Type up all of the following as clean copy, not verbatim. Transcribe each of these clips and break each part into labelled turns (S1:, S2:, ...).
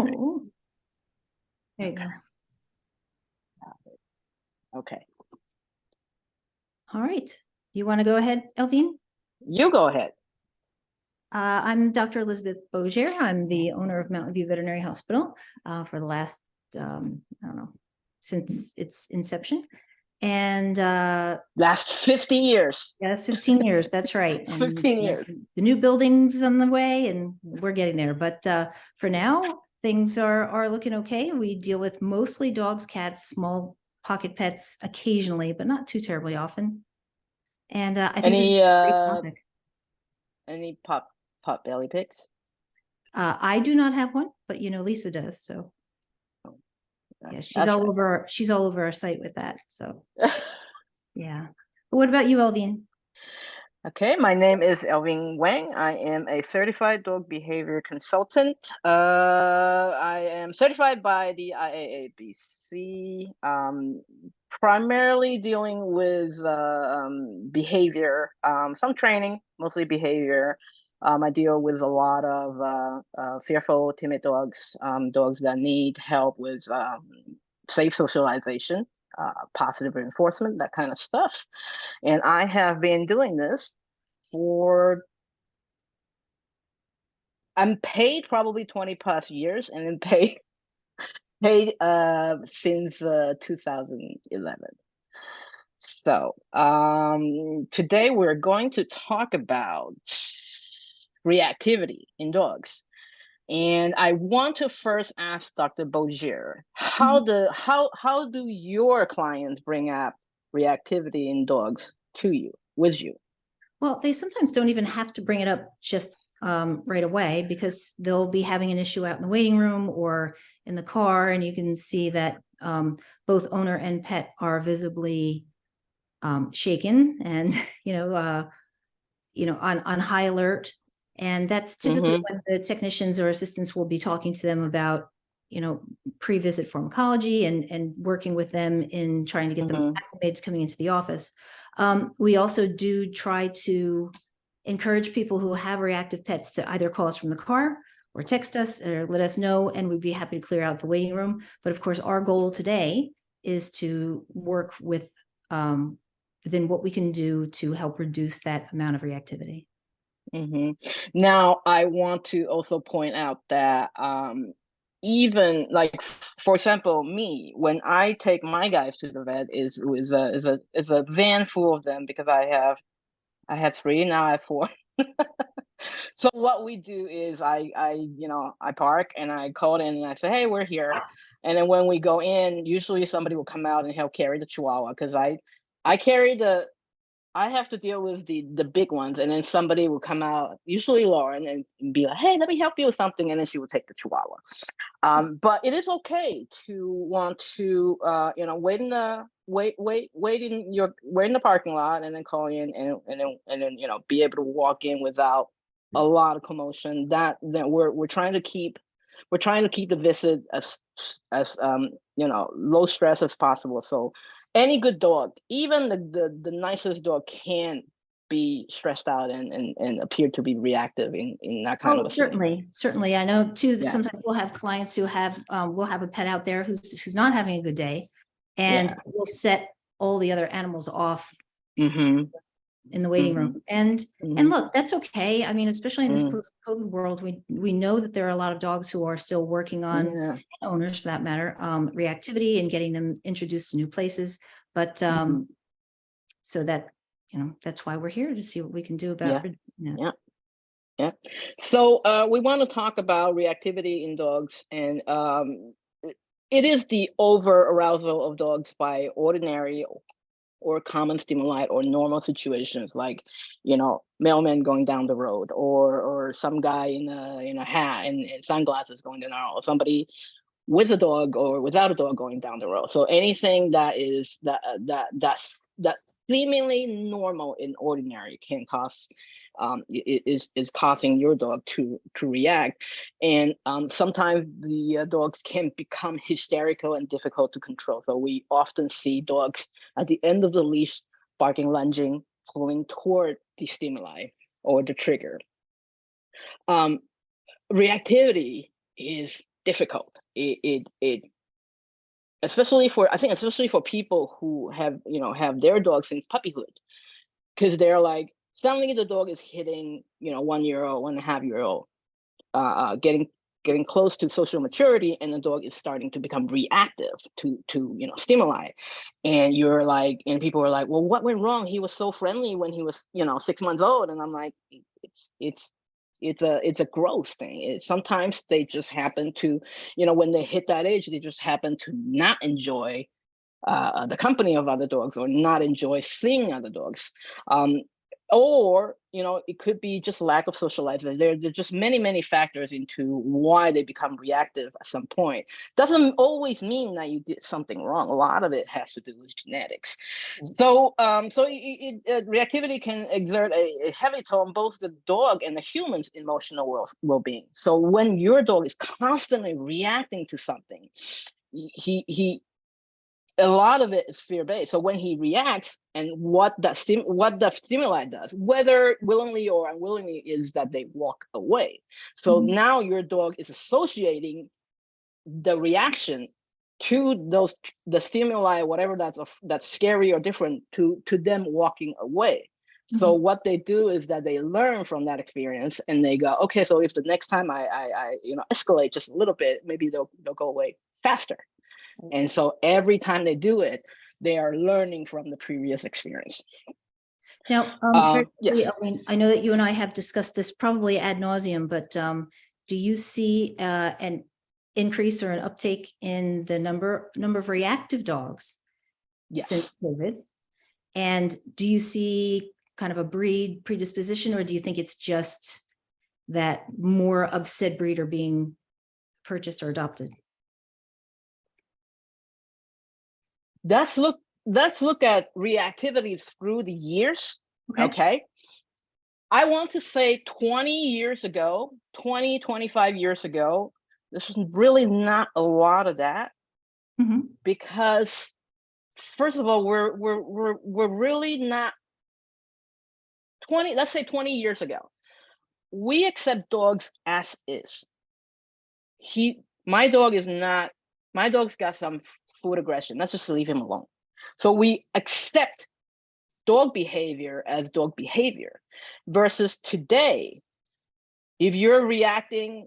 S1: So, there you
S2: Okay.
S1: go.
S2: Okay.
S1: All right. You want to go ahead, Elvine?
S2: You go ahead.
S1: I'm Dr. Elizabeth Boggier. I'm the owner of MountainView Veterinary Hospital for the last, I don't know, since its inception. And
S2: Last 50 years.
S1: yes, 15 years. That's right. And
S2: 15 years.
S1: The new building's on the way and we're getting there. But for now, things are looking okay. We deal with mostly dogs, cats, small pocket pets occasionally, but not too terribly often. And I think this is a great topic.
S2: Any pot belly pigs?
S1: I do not have one, but Lisa does. So yeah, she's all over our site with that. So yeah. But what about you, Elvine?
S2: Okay, my name is Elvine Weng. I am a certified dog behavior consultant. I am certified by the IAABC, primarily dealing with behavior, some training, mostly behavior. I deal with a lot of fearful, timid dogs, dogs that need help with safe socialization. Positive reinforcement, that kind of stuff. And I have been doing this I'm paid probably 20 plus years and then paid since 2011. So today we're going to talk about reactivity in dogs. And I want to first ask Dr. Boggier, how do your clients bring up reactivity in dogs to you, with you?
S1: Well, they sometimes don't even have to bring it up just right away because they'll be having an issue out in the waiting room or in the car, and you can see that both owner and pet are visibly shaken and on high alert. And that's typically when the technicians or assistants will be talking to them about, pre-visit pharmacology and working with them in trying to get them acclimated coming into the office. We also do try to encourage people who have reactive pets to either call us from the car or text us or let us know, and we'd be happy to clear out the waiting room. But of course, our goal today is to work with within what we can do to help reduce that amount of reactivity.
S2: Now, I want to also point out that even like, for example, me, when I take my guys to the vet, is a van full of them because I had 3, now I have 4. So what we do is I park and I call in and I say, hey, we're here. And then when we go in, usually somebody will come out and help carry the Chihuahua because I have to deal with the big ones, and then somebody will come out, usually Lauren, and be like, hey, let me help you with something, and then she will take the Chihuahua. But it is okay to want to wait in the parking lot and then call in and then be able to walk in without a lot of commotion. That we're trying to keep the visit as low stress as possible. So any good dog, even the nicest dog, can be stressed out and appear to be reactive in that kind of a
S1: certainly. I know too that sometimes we'll have clients who have we'll have a pet out there who's not having a good day, and we'll set all the other animals off in the waiting room. And look, that's okay. I mean, especially in this post-COVID world, we know that there are a lot of dogs who are still working on owners, for that matter, reactivity and getting them introduced to new places. But so that that's why we're here, to see what we can do about reducing that.
S2: Yeah. So we want to talk about reactivity in dogs, and it is the over-arousal of dogs by ordinary or common stimuli or normal situations, like mailman going down the road, or some guy in a hat and sunglasses going down the road, or somebody with a dog or without a dog going down the road. So anything that is that's seemingly normal in ordinary can cause is causing your dog to react. And sometimes the dogs can become hysterical and difficult to control. So we often see dogs at the end of the leash barking, lunging, pulling toward the stimuli or the trigger. Reactivity is difficult. It especially for people who have their dog since puppyhood, because they're like, suddenly the dog is hitting 1 year old, 1.5 year old, getting close to social maturity, and the dog is starting to become reactive to stimuli, and you're like, and people are like, well, what went wrong? He was so friendly when he was 6 months old. And I'm like, it's a growth thing. Sometimes they just happen to, when they hit that age, they just happen to not enjoy the company of other dogs, or not enjoy seeing other dogs. Or it could be just lack of socializing. There are just many factors into why they become reactive at some point. Doesn't always mean that you did something wrong. A lot of it has to do with genetics. So reactivity can exert a heavy toll on both the dog and the human's emotional well-being. So when your dog is constantly reacting to something, a lot of it is fear-based. So when he reacts, and what the stimuli does, whether willingly or unwillingly, is that they walk away. So now your dog is associating the reaction to the stimuli, whatever that's scary or different, to them walking away. So what they do is that they learn from that experience, and they go, okay, so if the next time I escalate just a little bit, maybe they'll go away faster. And so every time they do it, they are learning from the previous experience.
S1: Now,
S2: yes.
S1: I know that you and I have discussed this probably ad nauseum, but do you see an increase or an uptake in the number of reactive dogs since COVID? And do you see kind of a breed predisposition, or do you think it's just that more of said breed are being purchased or adopted?
S2: Let's look at reactivity through the years. Okay. I want to say 25 years ago, this was really not a lot of that, because first of all, we're really not 20. Let's say 20 years ago, we accept dogs as is. My dog's got some food aggression. Let's just leave him alone. So we accept dog behavior as dog behavior, versus today, if you're reacting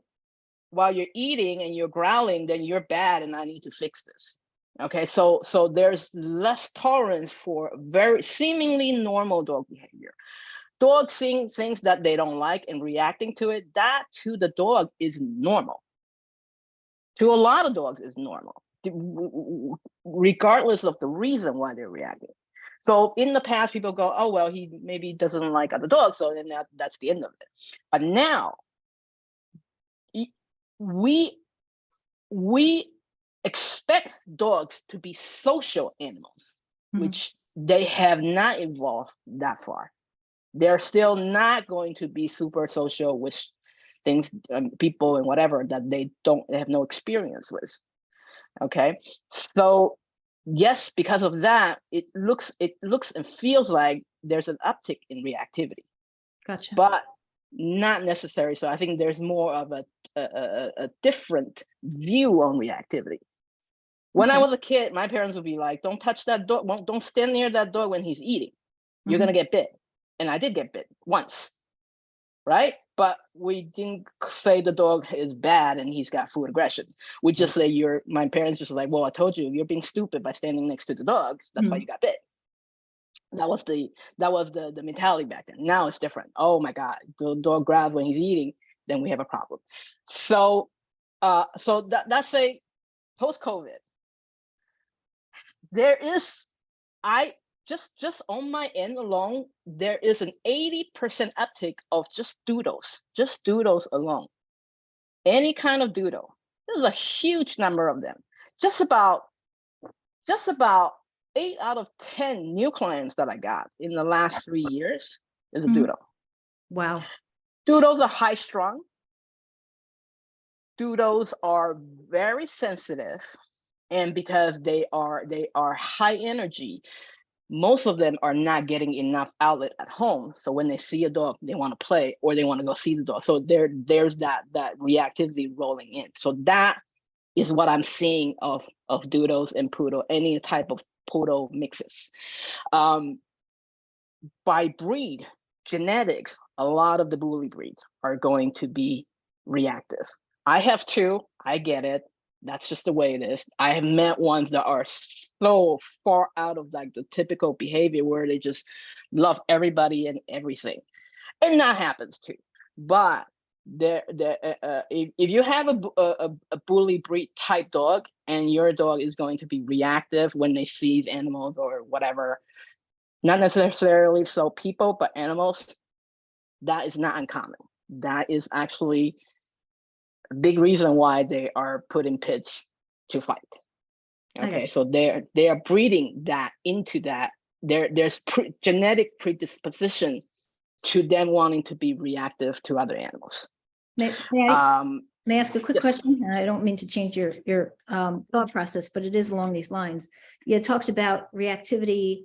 S2: while you're eating and you're growling, then you're bad and I need to fix this. Okay, so there's less tolerance for very seemingly normal dog behavior. Dogs seeing things that they don't like and reacting to it, that to the dog is normal. To a lot of dogs is normal, regardless of the reason why they're reacting. So in the past, people go, oh, well, he maybe doesn't like other dogs, so then that's the end of it. But now, we expect dogs to be social animals, which they have not evolved that far. They're still not going to be super social with things, people and whatever that they have no experience with. Okay, so yes, because of that, it looks and feels like there's an uptick in reactivity.
S1: Gotcha.
S2: But not necessary. So I think there's more of a different view on reactivity. When I was a kid, my parents would be like, don't touch that dog, don't stand near that dog when he's eating. You're gonna get bit. And I did get bit once, right? But we didn't say the dog is bad and he's got food aggression. We just say my parents just like, well, I told you, you're being stupid by standing next to the dogs. That's why you got bit. That was the mentality back then. Now it's different. Oh my God, the dog grabs when he's eating, then we have a problem. So that's a post-COVID. There is, just on my end alone, there is an 80% uptick of just doodles alone. Any kind of doodle. There's a huge number of them. Just about 8 out of 10 new clients that I got in the last 3 years is a doodle.
S1: Wow.
S2: Doodles are high strung. Doodles are very sensitive, and because they are high energy, most of them are not getting enough outlet at home. So when they see a dog, they want to play or they want to go see the dog. So there's that reactivity rolling in. So that is what I'm seeing of doodles and poodle, any type of poodle mixes. By breed, genetics, a lot of the bully breeds are going to be reactive. I have two, I get it. That's just the way it is. I have met ones that are so far out of like the typical behavior where they just love everybody and everything. And that happens too. But if you have a bully breed type dog and your dog is going to be reactive when they see animals or whatever, not necessarily so people, but animals, that is not uncommon. That is actually a big reason why they are put in pits to fight. Okay, so they are breeding that into that. There's genetic predisposition to them wanting to be reactive to other animals.
S1: May I ask a quick question? And I don't mean to change your thought process, but it is along these lines. You talked about reactivity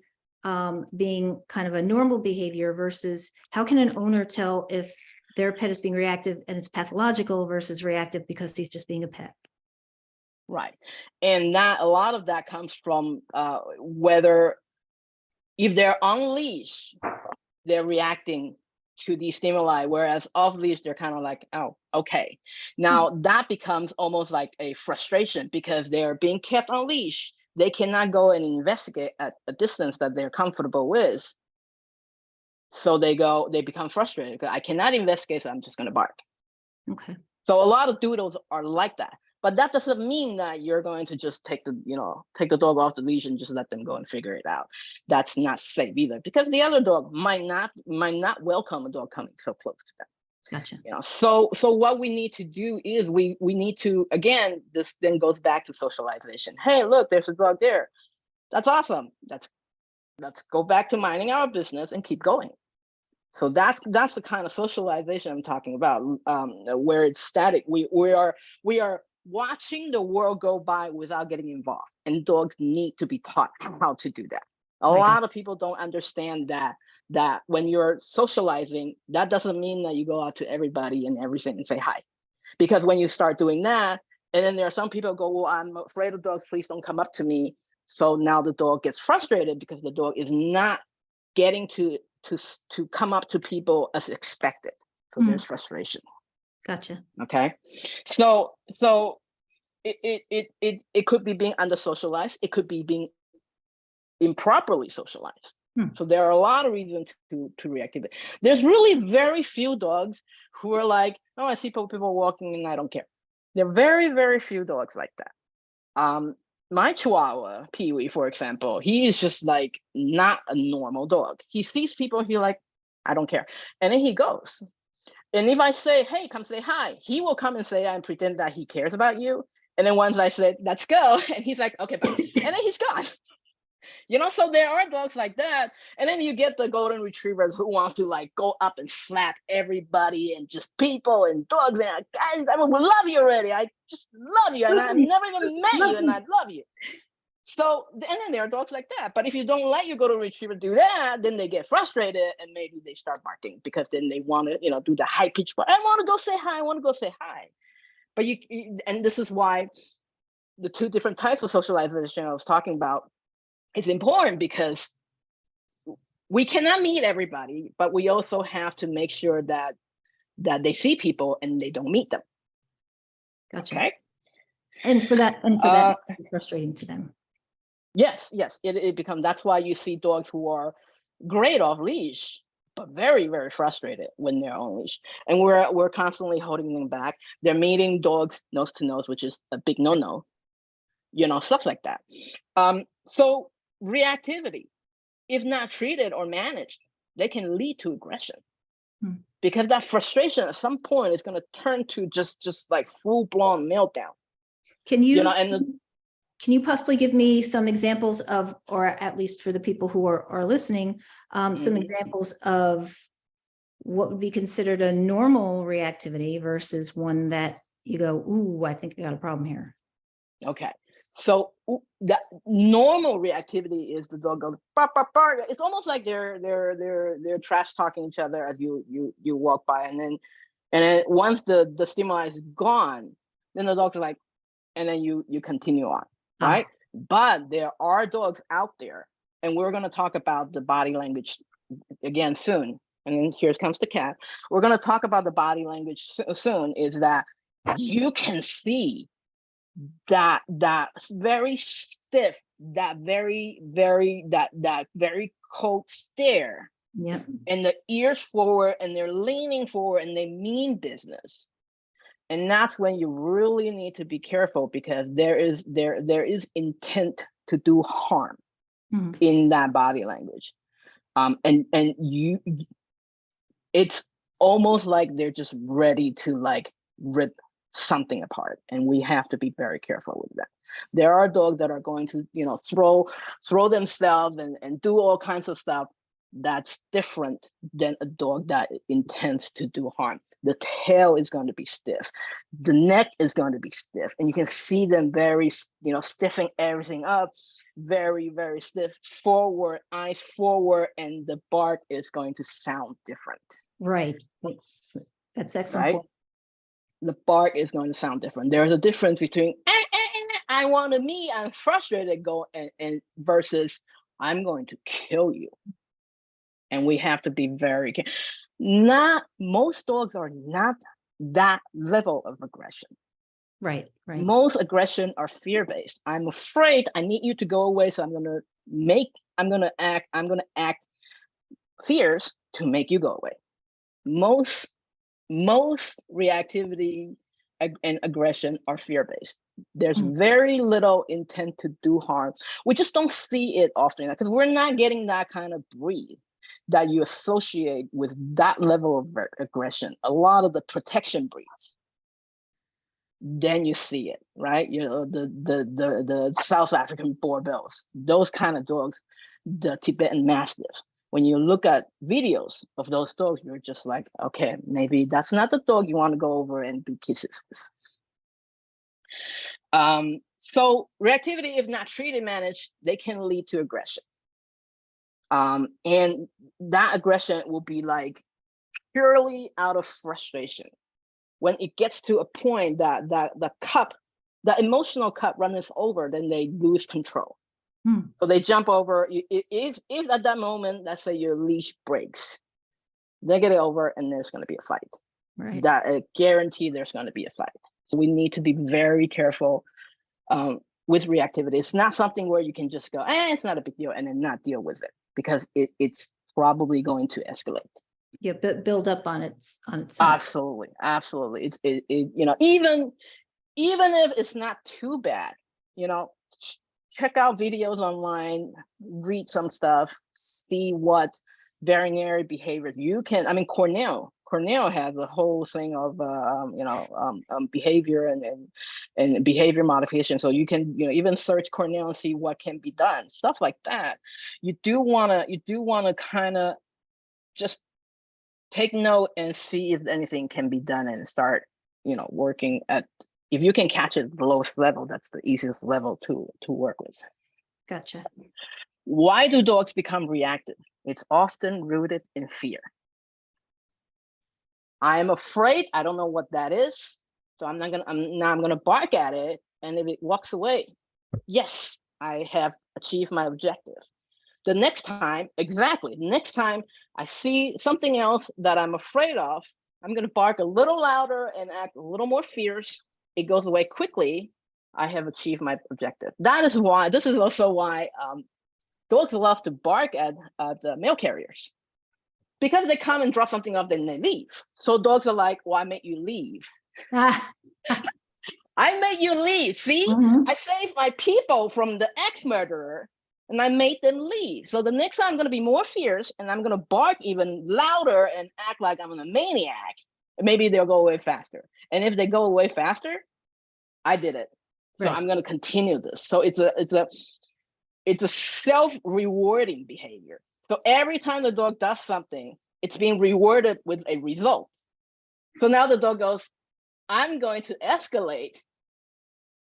S1: being kind of a normal behavior versus how can an owner tell if their pet is being reactive and it's pathological versus reactive because he's just being a pet?
S2: Right. And that a lot of that comes from whether if they're on leash, they're reacting to the stimuli, whereas off leash, they're kind of like, oh, okay. Now that becomes almost like a frustration because they're being kept on leash. They cannot go and investigate at a distance that they're comfortable with. So they become frustrated because I cannot investigate, so I'm just going to bark.
S1: Okay.
S2: So a lot of doodles are like that. But that doesn't mean that you're going to just take the dog off the leash and just let them go and figure it out. That's not safe either, because the other dog might not welcome a dog coming so close to them.
S1: Gotcha.
S2: So what we need to do is we need to, again, this then goes back to socialization. Hey, look, there's a dog there. That's awesome. Let's go back to minding our business and keep going. So that's the kind of socialization I'm talking about, where it's static. We are watching the world go by without getting involved, and dogs need to be taught how to do that. A lot of people don't understand that when you're socializing, that doesn't mean that you go out to everybody and everything and say hi, because when you start doing that, and then there are some people go, well, I'm afraid of dogs, please don't come up to me. So now the dog gets frustrated because the dog is not getting to come up to people as expected. So there's frustration.
S1: Gotcha.
S2: Okay. So it could be being under socialized. It could be being improperly socialized. So there are a lot of reasons to reactivate. There's really very few dogs who are like, oh, I see people walking and I don't care. There are very, very few dogs like that. My Chihuahua, Pee-wee, for example, he is just like not a normal dog. He sees people, he's like, I don't care. And then he goes. And if I say, hey, come say hi, he will come and say and pretend that he cares about you. And then once I said, let's go, and he's like, okay, bye. And then he's gone. So there are dogs like that. And then you get the golden retrievers who wants to like go up and slap everybody and just people and dogs. And guys, I would love you already. I just love you. And I've never even met you and I love you. So, and then there are dogs like that. But if you don't let your golden retriever do that, then they get frustrated and maybe they start barking because then they want to, do the high pitch. I want to go say hi. I want to go say hi. But and this is why the two different types of socialization I was talking about is important, because we cannot meet everybody, but we also have to make sure that they see people and they don't meet them.
S1: Gotcha.
S2: Okay.
S1: And for that, it's frustrating to them.
S2: Yes, it becomes. That's why you see dogs who are great off leash, but very, very frustrated when they're on leash, and we're constantly holding them back. They're meeting dogs nose to nose, which is a big no-no. Stuff like that. So reactivity, if not treated or managed, they can lead to aggression, because that frustration at some point is going to turn to just like full-blown meltdown.
S1: Can you possibly give me some examples of, or at least for the people who are listening, some examples of what would be considered a normal reactivity versus one that you go, ooh, I think I got a problem here?
S2: Okay. So that normal reactivity is the dog goes bark, bark, bark. It's almost like they're trash talking each other as you walk by, and then once the stimuli is gone, then the dog's like, and then you continue on, right? But there are dogs out there, and we're going to talk about the body language again soon. And then here comes the cat. We're going to talk about the body language soon, is that you can see that very stiff, that very cold stare.
S1: Yep.
S2: And the ears forward, and they're leaning forward, and they mean business. And that's when you really need to be careful, because there is intent to do harm in that body language. And you, it's almost like they're just ready to like rip something apart, and we have to be very careful with that. There are dogs that are going to, you know, throw themselves and do all kinds of stuff that's different than a dog that intends to do harm. The tail is going to be stiff, the neck is going to be stiff, and you can see them very, you know, stiffing everything up, very stiff, forward, eyes forward, and the bark is going to sound different.
S1: Right. That's excellent.
S2: Right? The bark is going to sound different. There's a difference between I want to me, I'm frustrated, go and versus I'm going to kill you. And we have to be very careful. Not most dogs are not that level of aggression.
S1: Right.
S2: Most aggression are fear-based. I'm afraid, I need you to go away, so I'm gonna act fierce to make you go away. Most reactivity and aggression are fear-based. There's very little intent to do harm. We just don't see it often, because we're not getting that kind of breed that you associate with that level of aggression. A lot of the protection breeds, then you see it, right? You know, the South African Borbells, those kind of dogs, the Tibetan Mastiffs. When you look at videos of those dogs, you're just like, okay, maybe that's not the dog you want to go over and be kisses with. So reactivity, if not treated, managed, they can lead to aggression. And that aggression will be like purely out of frustration. When it gets to a point that the emotional cup runs over, then they lose control. So they jump over. If at that moment, let's say your leash breaks, they get it over, and there's going to be a fight.
S1: Right.
S2: That guarantee there's going to be a fight. So we need to be very careful with reactivity. It's not something where you can just go, it's not a big deal, and then not deal with it, because it's probably going to escalate.
S1: Yeah, but build up on its own.
S2: Absolutely. It you know, even if it's not too bad, you know, check out videos online, read some stuff, see what veterinary behavior you can. I mean, Cornell has a whole thing of behavior and behavior modification. So you can, you know, even search Cornell and see what can be done, stuff like that. You do wanna kind of just take note and see if anything can be done, and start, you know, working at, if you can catch it at the lowest level, that's the easiest level to work with.
S1: Gotcha.
S2: Why do dogs become reactive? It's often rooted in fear. I'm afraid, I don't know what that is, so I'm gonna bark at it, and if it walks away, yes, I have achieved my objective. The next time I see something else that I'm afraid of, I'm going to bark a little louder and act a little more fierce. It goes away quickly. I have achieved my objective. This is also why dogs love to bark at the mail carriers, because they come and drop something off, then they leave. So dogs are like, well, I made you leave. I made you leave. See, I saved my people from the ex-murderer, and I made them leave. So the next time I'm going to be more fierce, and I'm going to bark even louder and act like I'm a maniac. Maybe they'll go away faster. And if they go away faster, I did it. So I'm going to continue this. So it's a self-rewarding behavior. So every time the dog does something, it's being rewarded with a result. So now the dog goes, I'm going to escalate,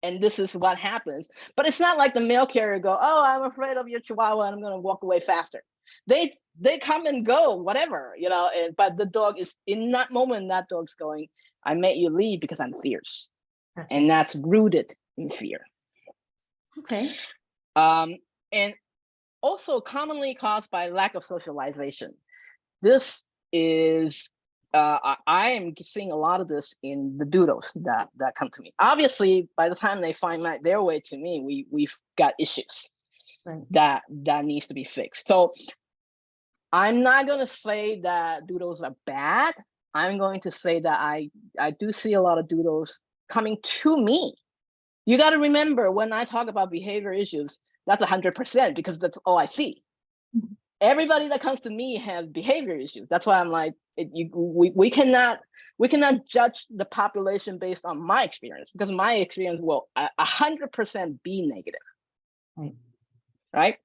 S2: and this is what happens. But it's not like the mail carrier go, oh, I'm afraid of your Chihuahua, and I'm going to walk away faster. They come and go, whatever, you know. But the dog is, in that moment, that dog's going, I made you leave because I'm fierce. And that's rooted and fear.
S1: Okay.
S2: And also commonly caused by lack of socialization. This is, I am seeing a lot of this in the doodles that come to me. Obviously, by the time they find their way to me, we've got issues
S1: Right.
S2: that needs to be fixed. So I'm not going to say that doodles are bad. I'm going to say that I do see a lot of doodles coming to me. You got to remember, when I talk about behavior issues, that's 100% because that's all I see.
S1: Mhm.
S2: Everybody that comes to me has behavior issues. That's why I'm like, we cannot judge the population based on my experience, because my experience will 100% be negative.
S1: Right.
S2: Right?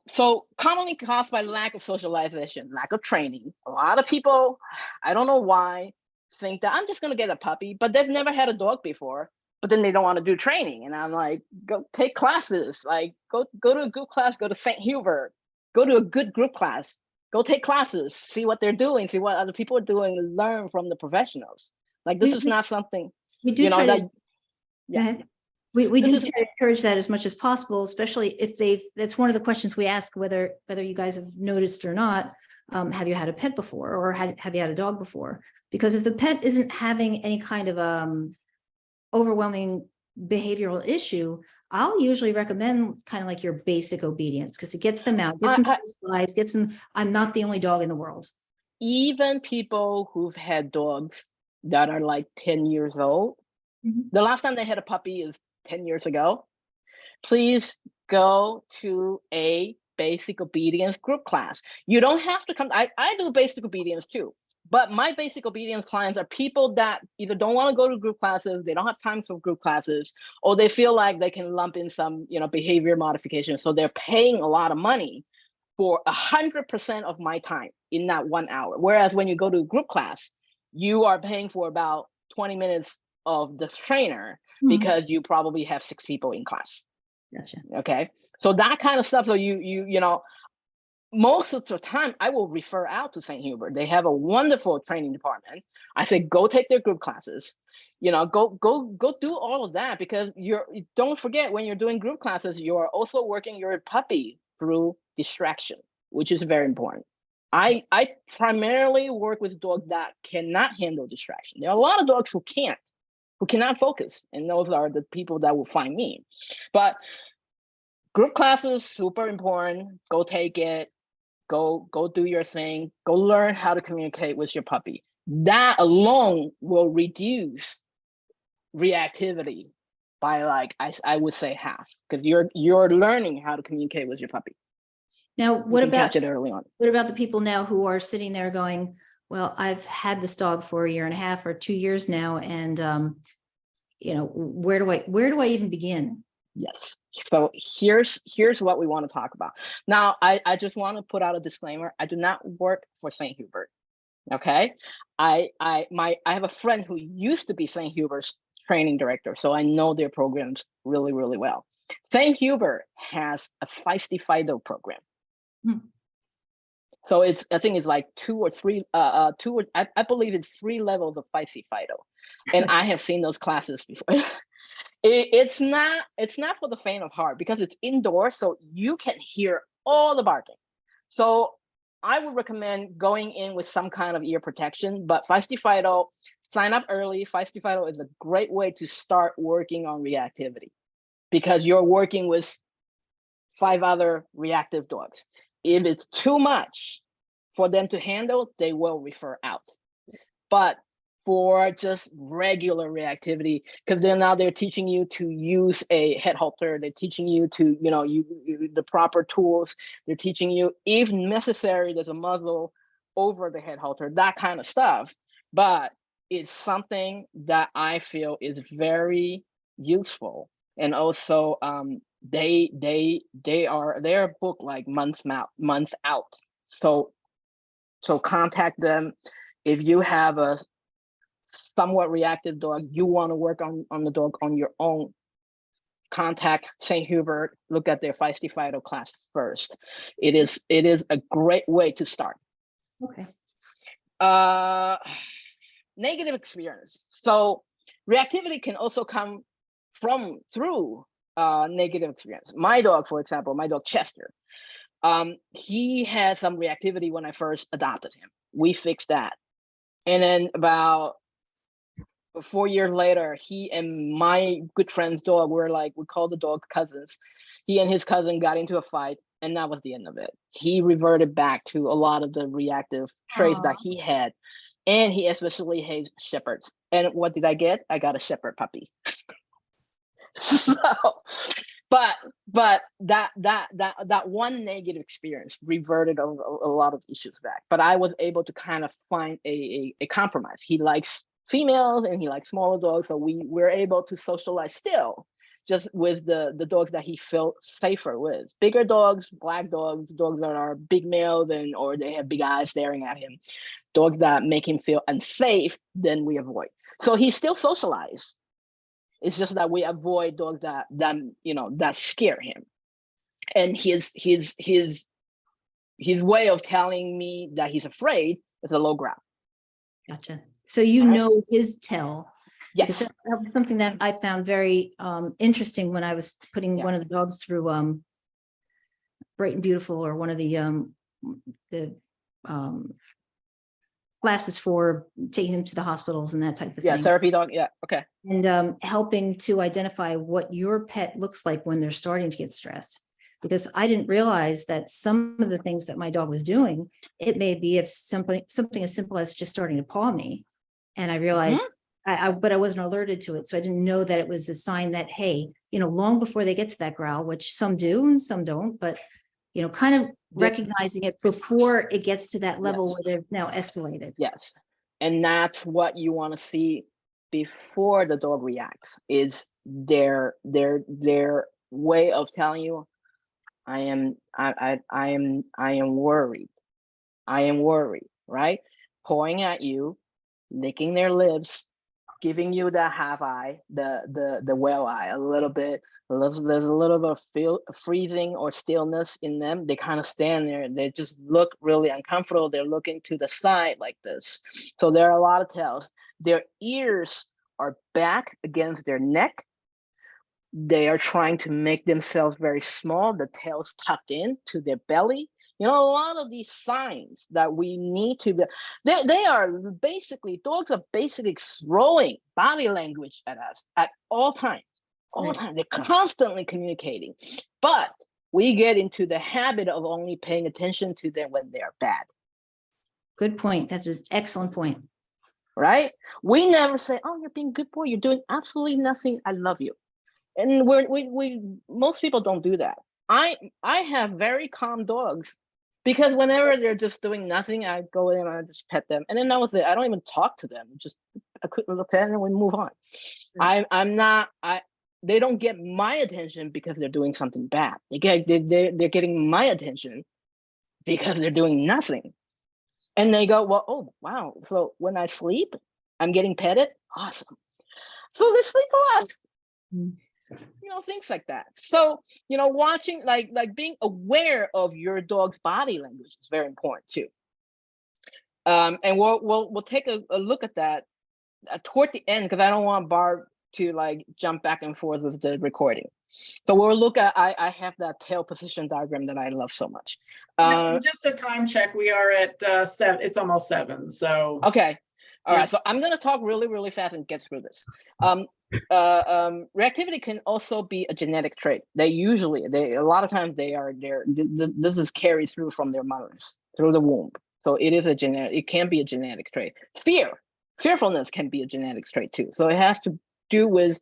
S2: So commonly caused by lack of socialization, lack of training. A lot of people, I don't know why, think that I'm just going to get a puppy, but they've never had a dog before, but then they don't want to do training. And I'm like, go take classes, like go to a good class, go to St. Hubert, go to a good group class, go take classes, see what they're doing, see what other people are doing, learn from the professionals. Like, this is not something,
S1: we do try
S2: that,
S1: to,
S2: yeah.
S1: go ahead. We
S2: This
S1: do
S2: is,
S1: try to encourage that as much as possible, especially if that's one of the questions we ask, whether you guys have noticed or not. Have you had a pet before, or have you had a dog before? Because if the pet isn't having any kind of overwhelming behavioral issue, I'll usually recommend kind of like your basic obedience, because it gets them out, gets them socialized, gets them, I'm not the only dog in the world.
S2: Even people who've had dogs that are like 10 years old, the last time they had a puppy is 10 years ago. Please go to a basic obedience group class. You don't have to come. I do basic obedience too, but my basic obedience clients are people that either don't want to go to group classes, they don't have time for group classes, or they feel like they can lump in some, behavior modification. So they're paying a lot of money for 100% of my time in that 1 hour. Whereas when you go to a group class, you are paying for about 20 minutes of the trainer, because you probably have 6 people in class.
S1: Gotcha.
S2: Okay. So that kind of stuff. So you know, most of the time I will refer out to St. Hubert. They have a wonderful training department. I say, go take their group classes, go do all of that, because don't forget, when you're doing group classes, you're also working your puppy through distraction, which is very important. I primarily work with dogs that cannot handle distraction. There are a lot of dogs who cannot focus, and those are the people that will find me. But group classes, super important. Go take it. Go do your thing. Go learn how to communicate with your puppy. That alone will reduce reactivity by, like, I would say half, because you're learning how to communicate with your puppy.
S1: Now, what
S2: You can
S1: about
S2: catch it early on?
S1: What about the people now who are sitting there going, well, I've had this dog for a year and a half or 2 years now, and where do I even begin?
S2: Yes. So here's what we want to talk about. Now, I just want to put out a disclaimer. I do not work for St. Hubert. Okay. I have a friend who used to be St. Hubert's training director, so I know their programs really, really well. St. Hubert has a Feisty Fido program. So I think it's like 2 or 3, I believe it's 3 levels of Feisty Fido, and I have seen those classes before. It's not for the faint of heart, because it's indoors, so you can hear all the barking. So I would recommend going in with some kind of ear protection. But Feisty Fido, sign up early. Feisty Fido is a great way to start working on reactivity, because you're working with 5 other reactive dogs. If it's too much for them to handle, they will refer out. But for just regular reactivity, because they're teaching you to use a head halter, they're teaching you to, the proper tools. They're teaching you, if necessary, there's a muzzle over the head halter, that kind of stuff. But it's something that I feel is very useful. And also, they're booked like months out. So contact them if you have a somewhat reactive dog, you want to work on the dog on your own. Contact St. Hubert, look at their Feisty Fido class first. It is a great way to start.
S1: Okay.
S2: Negative experience. So reactivity can also come through negative experience. My dog, for example, my dog Chester, he had some reactivity when I first adopted him. We fixed that. And then about 4 years later, he and my good friend's dog were like, we call the dog cousins. He and his cousin got into a fight, and that was the end of it. He reverted back to a lot of the reactive traits that he had, and he especially hates shepherds. And what did I get? I got a shepherd puppy. So, but that one negative experience reverted a lot of issues back. But I was able to kind of find a compromise. He likes females and he likes smaller dogs, so we were able to socialize still, just with the dogs that he felt safer with. Bigger dogs, black dogs, dogs that are big males or they have big eyes staring at him, dogs that make him feel unsafe, then we avoid. So he still socialized. It's just that we avoid dogs that scare him. And his way of telling me that he's afraid is a low growl.
S1: Gotcha. So you know his tell.
S2: Yes.
S1: That was something that I found very interesting when I was putting one of the dogs through Bright and Beautiful, or one of the classes for taking them to the hospitals and that type of thing.
S2: Yeah, therapy dog. Yeah, okay.
S1: And helping to identify what your pet looks like when they're starting to get stressed. Because I didn't realize that some of the things that my dog was doing, it may be if something as simple as just starting to paw me. And I realized, but I wasn't alerted to it. So I didn't know that it was a sign that, hey, long before they get to that growl, which some do and some don't, but, kind of recognizing it before it gets to that level where they've now escalated.
S2: Yes. And that's what you want to see before the dog reacts, is their way of telling you, I am worried. I am worried, right? Pawing at you, licking their lips, giving you the half eye, the whale eye, a little bit. There's a little bit of freezing or stillness in them. They kind of stand there. They just look really uncomfortable. They're looking to the side like this. So there are a lot of tells. Their ears are back against their neck. They are trying to make themselves very small. The tail's tucked in to their belly. A lot of these signs that we need to be, dogs are basically throwing body language at us at all times. All the time. They're constantly communicating. But we get into the habit of only paying attention to them when they're bad.
S1: Good point. That's an excellent point.
S2: Right? We never say, oh, you're being a good boy. You're doing absolutely nothing. I love you. And most people don't do that. I have very calm dogs, because whenever they're just doing nothing, I go in and I just pet them. And then that was it. I don't even talk to them. Just a quick little pet and we move on. They don't get my attention because they're doing something bad. They're getting my attention because they're doing nothing. And they go, well, oh, wow. So when I sleep, I'm getting petted. Awesome. So they sleep a lot. Things like that. So, watching, like being aware of your dog's body language is very important too. And we'll take a look at that toward the end, because I don't want Barb to jump back and forth with the recording. So we'll look at, I have that tail position diagram that I love so much.
S3: Just a time check. We are at 7. It's almost 7. So
S2: okay. All right. So I'm going to talk really, really fast and get through this. Reactivity can also be a genetic trait. A lot of times this is carried through from their mothers, through the womb. So it can be a genetic trait. Fearfulness can be a genetic trait too. So it has to do with,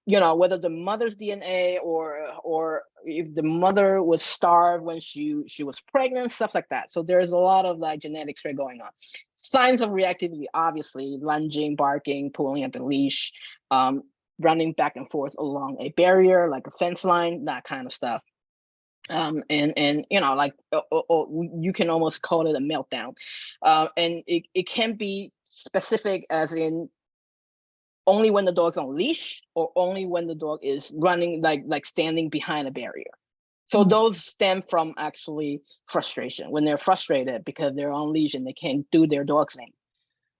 S2: whether the mother's DNA or if the mother was starved when she was pregnant, stuff like that. So there's a lot of genetic trait going on. Signs of reactivity, obviously, lunging, barking, pulling at the leash, running back and forth along a barrier, like a fence line, that kind of stuff. And you can almost call it a meltdown. And it can be specific, as in only when the dog's on leash, or only when the dog is running, like standing behind a barrier. So those stem from actually frustration, when they're frustrated because they're on leash and they can't do their dog thing.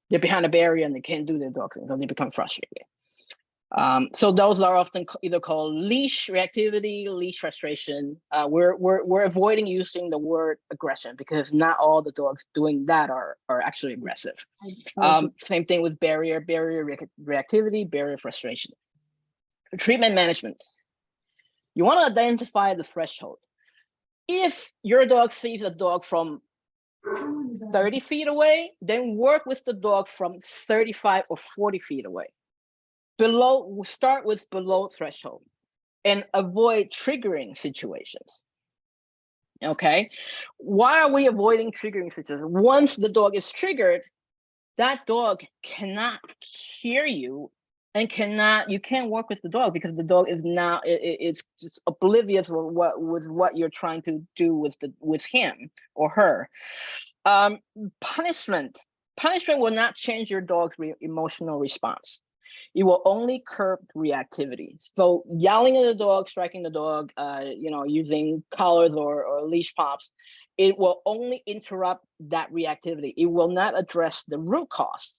S2: They're behind a barrier and they can't do their dog thing, so they become frustrated. So those are often either called leash reactivity, leash frustration. We're avoiding using the word aggression because not all the dogs doing that are actually aggressive. Same thing with barrier reactivity, barrier frustration. Treatment management. You want to identify the threshold. If your dog sees a dog from 30 feet away, then work with the dog from 35 or 40 feet away. Start with below threshold and avoid triggering situations. Okay, why are we avoiding triggering situations? Once the dog is triggered, that dog cannot hear you and you can't work with the dog because the dog is now it's just oblivious with what you're trying to do with him or her. Punishment will not change your dog's emotional response. It will only curb reactivity. So yelling at the dog, striking the dog, using collars or leash pops, it will only interrupt that reactivity. It will not address the root cause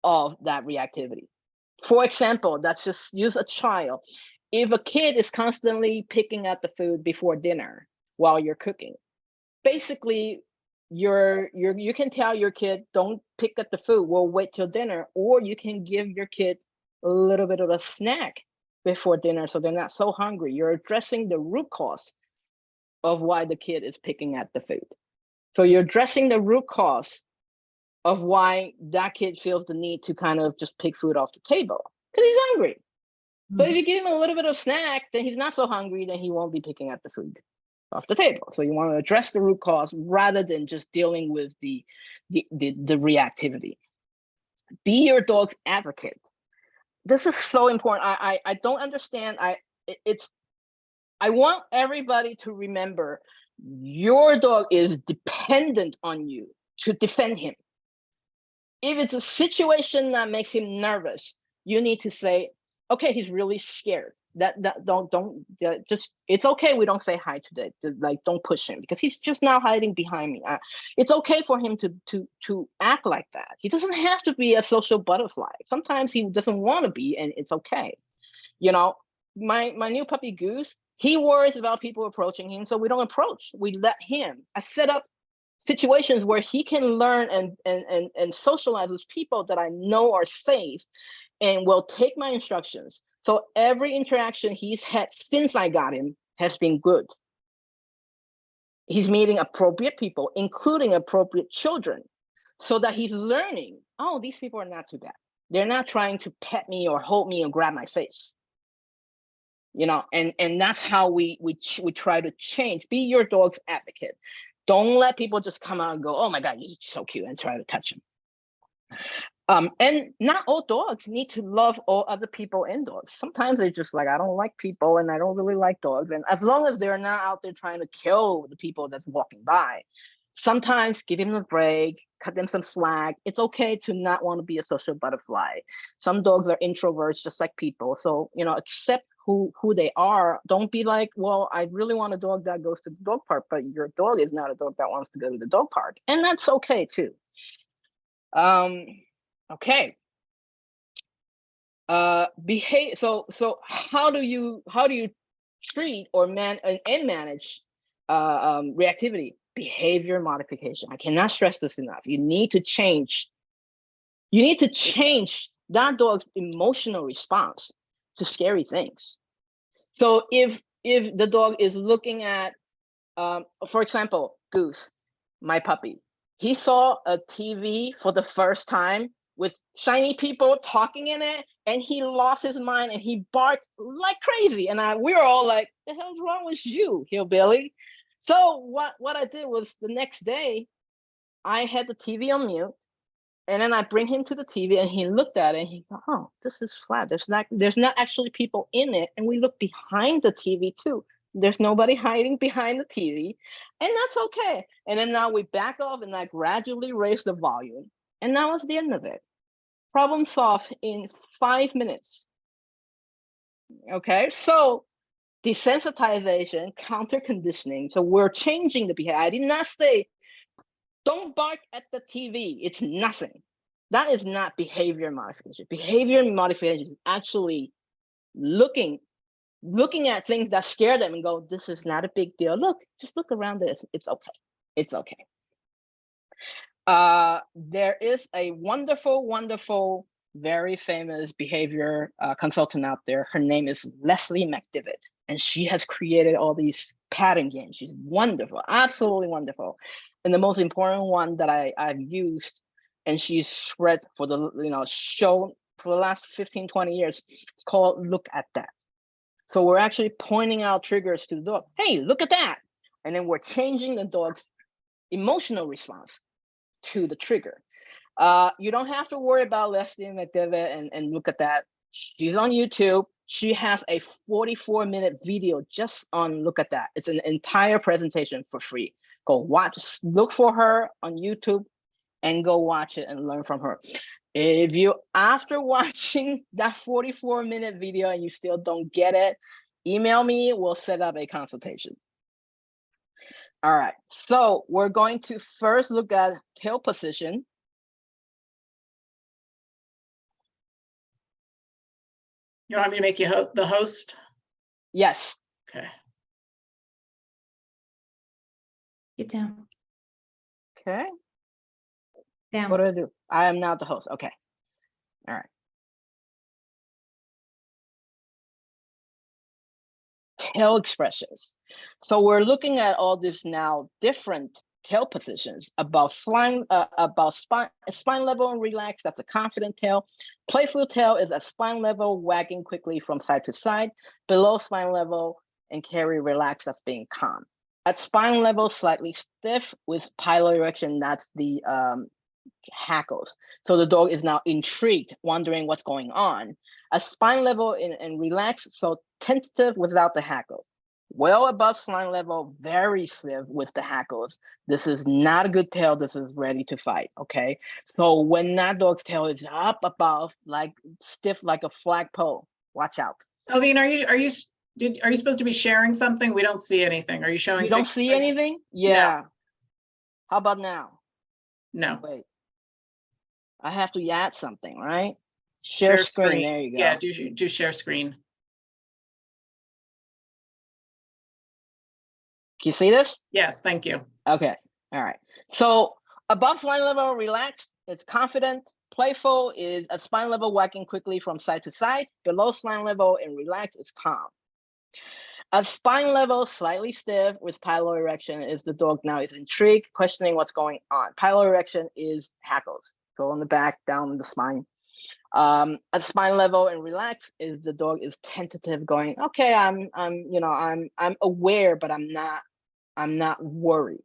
S2: of that reactivity. For example, let's just use a child. If a kid is constantly picking at the food before dinner while you're cooking, basically you can tell your kid, don't pick at the food, we'll wait till dinner, or you can give your kid a little bit of a snack before dinner so they're not so hungry. You're addressing the root cause of why the kid is picking at the food. So you're addressing the root cause of why that kid feels the need to kind of just pick food off the table, because he's hungry. So if you give him a little bit of snack, then he's not so hungry, then he won't be picking at the food off the table. So you want to address the root cause rather than just dealing with the reactivity. Be your dog's advocate. This is so important. I don't understand. I want everybody to remember your dog is dependent on you to defend him. If it's a situation that makes him nervous, you need to say, okay, he's really scared. It's okay we don't say hi today. Like, don't push him because he's just now hiding behind me. It's okay for him to act like that. He doesn't have to be a social butterfly. Sometimes he doesn't want to be, and it's okay. My new puppy Goose, he worries about people approaching him, so we don't approach. We let him. I set up situations where he can learn and socialize with people that I know are safe and will take my instructions. So every interaction he's had since I got him has been good. He's meeting appropriate people, including appropriate children, so that he's learning, oh, these people are not too bad. They're not trying to pet me or hold me or grab my face. And that's how we try to change. Be your dog's advocate. Don't let people just come out and go, oh my God, you're so cute, and try to touch him. And not all dogs need to love all other people and dogs. Sometimes they're just like, I don't like people and I don't really like dogs. And as long as they're not out there trying to kill the people that's walking by, sometimes give them a break, cut them some slack. It's okay to not want to be a social butterfly. Some dogs are introverts just like people. So, accept who they are. Don't be like, well, I really want a dog that goes to the dog park, but your dog is not a dog that wants to go to the dog park. And that's okay too. Okay. Behave. So how do you treat or manage reactivity? Behavior modification. I cannot stress this enough. You need to change that dog's emotional response to scary things. So if the dog is looking at, for example, Goose, my puppy, he saw a TV for the first time with shiny people talking in it, and he lost his mind and he barked like crazy. And we were all like, the hell's wrong with you, hillbilly? So what I did was, the next day, I had the TV on mute, and then I bring him to the TV, and he looked at it, and he thought, oh, this is flat. There's not actually people in it. And we look behind the TV too. There's nobody hiding behind the TV, and that's okay. And then now we back off, and I gradually raise the volume, and that was the end of it. Problem solved in 5 minutes. Okay, so desensitization, counter conditioning. So we're changing the behavior. I did not say, don't bark at the TV. It's nothing. That is not behavior modification. Behavior modification is actually looking at things that scare them and go, this is not a big deal. Look, just look around this. It's okay. It's okay. There is a wonderful, very famous behavior consultant out there. Her name is Leslie McDivitt, and she has created all these pattern games. She's wonderful, absolutely wonderful. And the most important one that I've used, and she's spread for the, show for the last 15, 20 years, it's called Look at That. So we're actually pointing out triggers to the dog. Hey, look at that. And then we're changing the dog's emotional response to the trigger. You don't have to worry about Leslie McDivitt and Look at That. She's on YouTube. She has a 44-minute video just on Look at That. It's an entire presentation for free. Go watch, look for her on YouTube and go watch it and learn from her. If you, after watching that 44-minute video and you still don't get it, email me, we'll set up a consultation. All right, so we're going to first look at tail position.
S3: You want me to make you the host?
S2: Yes.
S3: Okay.
S1: Get down.
S2: Okay.
S1: Down.
S2: What do I do? I am now the host. Okay. All right. Tail expressions. So we're looking at all this now different tail positions above spine level and relaxed. That's a confident tail. Playful tail is at spine level, wagging quickly from side to side. Below spine level and carry relaxed, that's being calm. At spine level, slightly stiff with piloerection, that's the hackles. So the dog is now intrigued, wondering what's going on. A spine level and relaxed, so tentative without the hackle. Well above spine level, very stiff with the hackles. This is not a good tail. This is ready to fight. Okay. So when that dog's tail is up above, like stiff like a flagpole, watch out.
S3: Elvine, are you supposed to be sharing something? We don't see anything. Are you showing?
S2: You don't see anything? Yeah. No. How about now?
S3: No.
S2: Wait. I have to add something, right? Share screen. There you go.
S3: Yeah, do share screen.
S2: Can you see this?
S3: Yes, thank you.
S2: Okay. All right. So above spine level, relaxed, it's confident. Playful is at spine level, wagging quickly from side to side. Below spine level and relaxed is calm. At spine level, slightly stiff with piloerection is the dog now is intrigued, questioning what's going on. Piloerection is hackles. Go on the back, down the spine. At spine level and relaxed is the dog is tentative, going, okay, I'm aware, but I'm not worried.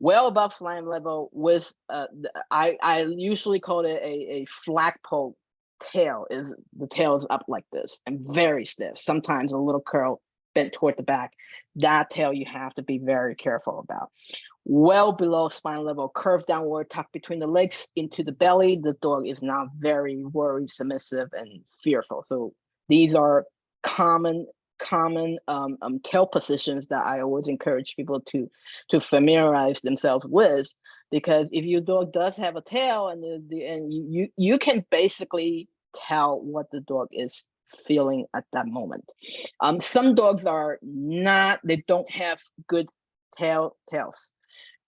S2: Well above spine level with I usually call it a flagpole tail. Is the tail is up like this and very stiff, sometimes a little curl bent toward the back. That tail you have to be very careful about. Well below spine level, curved downward, tucked between the legs into the belly. The dog is now very worried, submissive, and fearful. So these are common tail positions that I always encourage people to familiarize themselves with, because if your dog does have a tail and you can basically tell what the dog is feeling at that moment. Some dogs are not, they don't have good tails.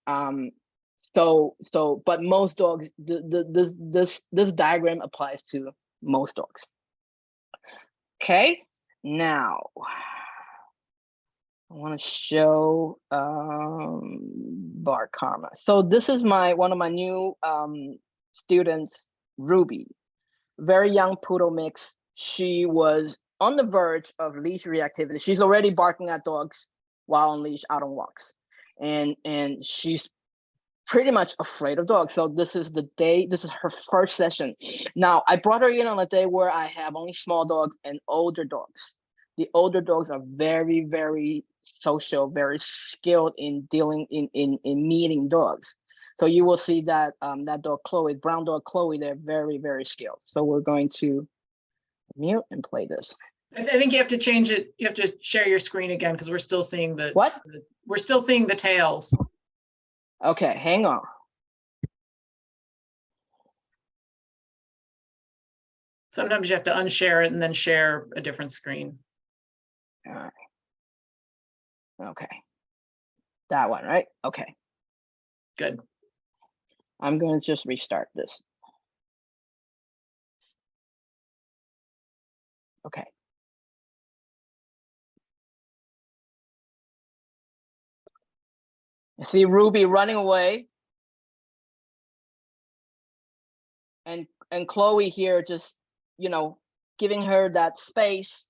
S2: But most dogs, this diagram applies to most dogs. Okay, now I want to show Bar Karma. So this is one of my new students, Ruby, very young poodle mix. She was on the verge of leash reactivity. She's already barking at dogs while on leash out on walks. And she's pretty much afraid of dogs. So this is her first session. Now I brought her in on a day where I have only small dogs and older dogs. The older dogs are very, very social, very skilled in dealing in meeting dogs. So you will see that that dog Chloe, brown dog Chloe, they're very, very skilled. So we're going to mute and play this.
S3: I think you have to change it. You have to share your screen again because we're still seeing the
S2: what?
S3: We're still seeing the tails.
S2: Okay, hang on.
S3: Sometimes you have to unshare it and then share a different screen.
S2: All right. Okay. That one, right? Okay.
S3: Good.
S2: I'm going to just restart this. Okay. I see Ruby running away. And Chloe here just, you know, giving her that space.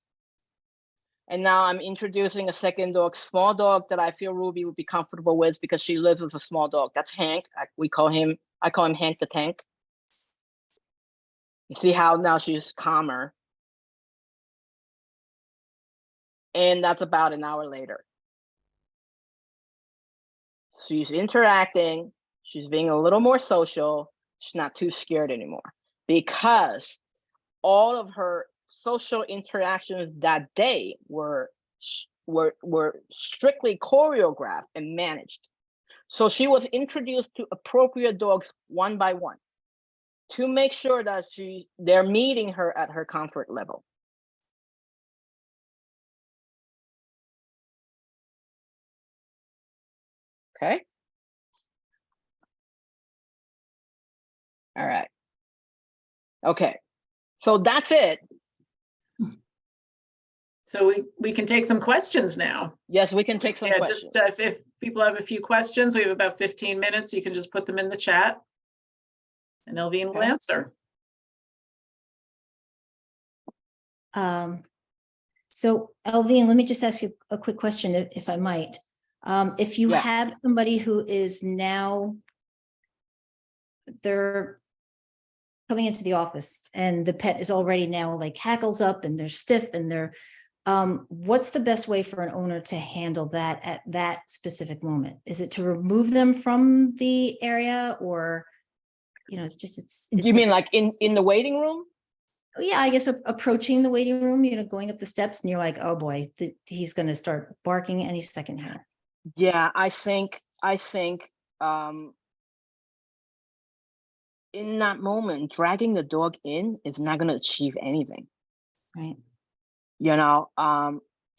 S2: And now I'm introducing a second dog, small dog that I feel Ruby would be comfortable with because she lives with a small dog. That's Hank. I call him Hank the Tank. You see how now she's calmer. And that's about an hour later. She's interacting. She's being a little more social. She's not too scared anymore because all of her social interactions that day were strictly choreographed and managed. So she was introduced to appropriate dogs one by one to make sure that they're meeting her at her comfort level. Okay. All right. Okay. So that's it.
S3: So we can take some questions now.
S2: Yes, we can take some questions.
S3: Just if people have a few questions, we have about 15 minutes. You can just put them in the chat and Elvine will answer.
S1: So Elvine, let me just ask you a quick question, if I might. If you have somebody who is now, they're coming into the office and the pet is already now like hackles up and they're stiff and they're, what's the best way for an owner to handle that at that specific moment? Is it to remove them from the area, or, you know, it's
S2: you mean like in the waiting room?
S1: Yeah, I guess approaching the waiting room, you know, going up the steps and you're like, oh boy, he's going to start barking any second here.
S2: Yeah, I think in that moment, dragging the dog in is not going to achieve anything.
S1: Right.
S2: You know,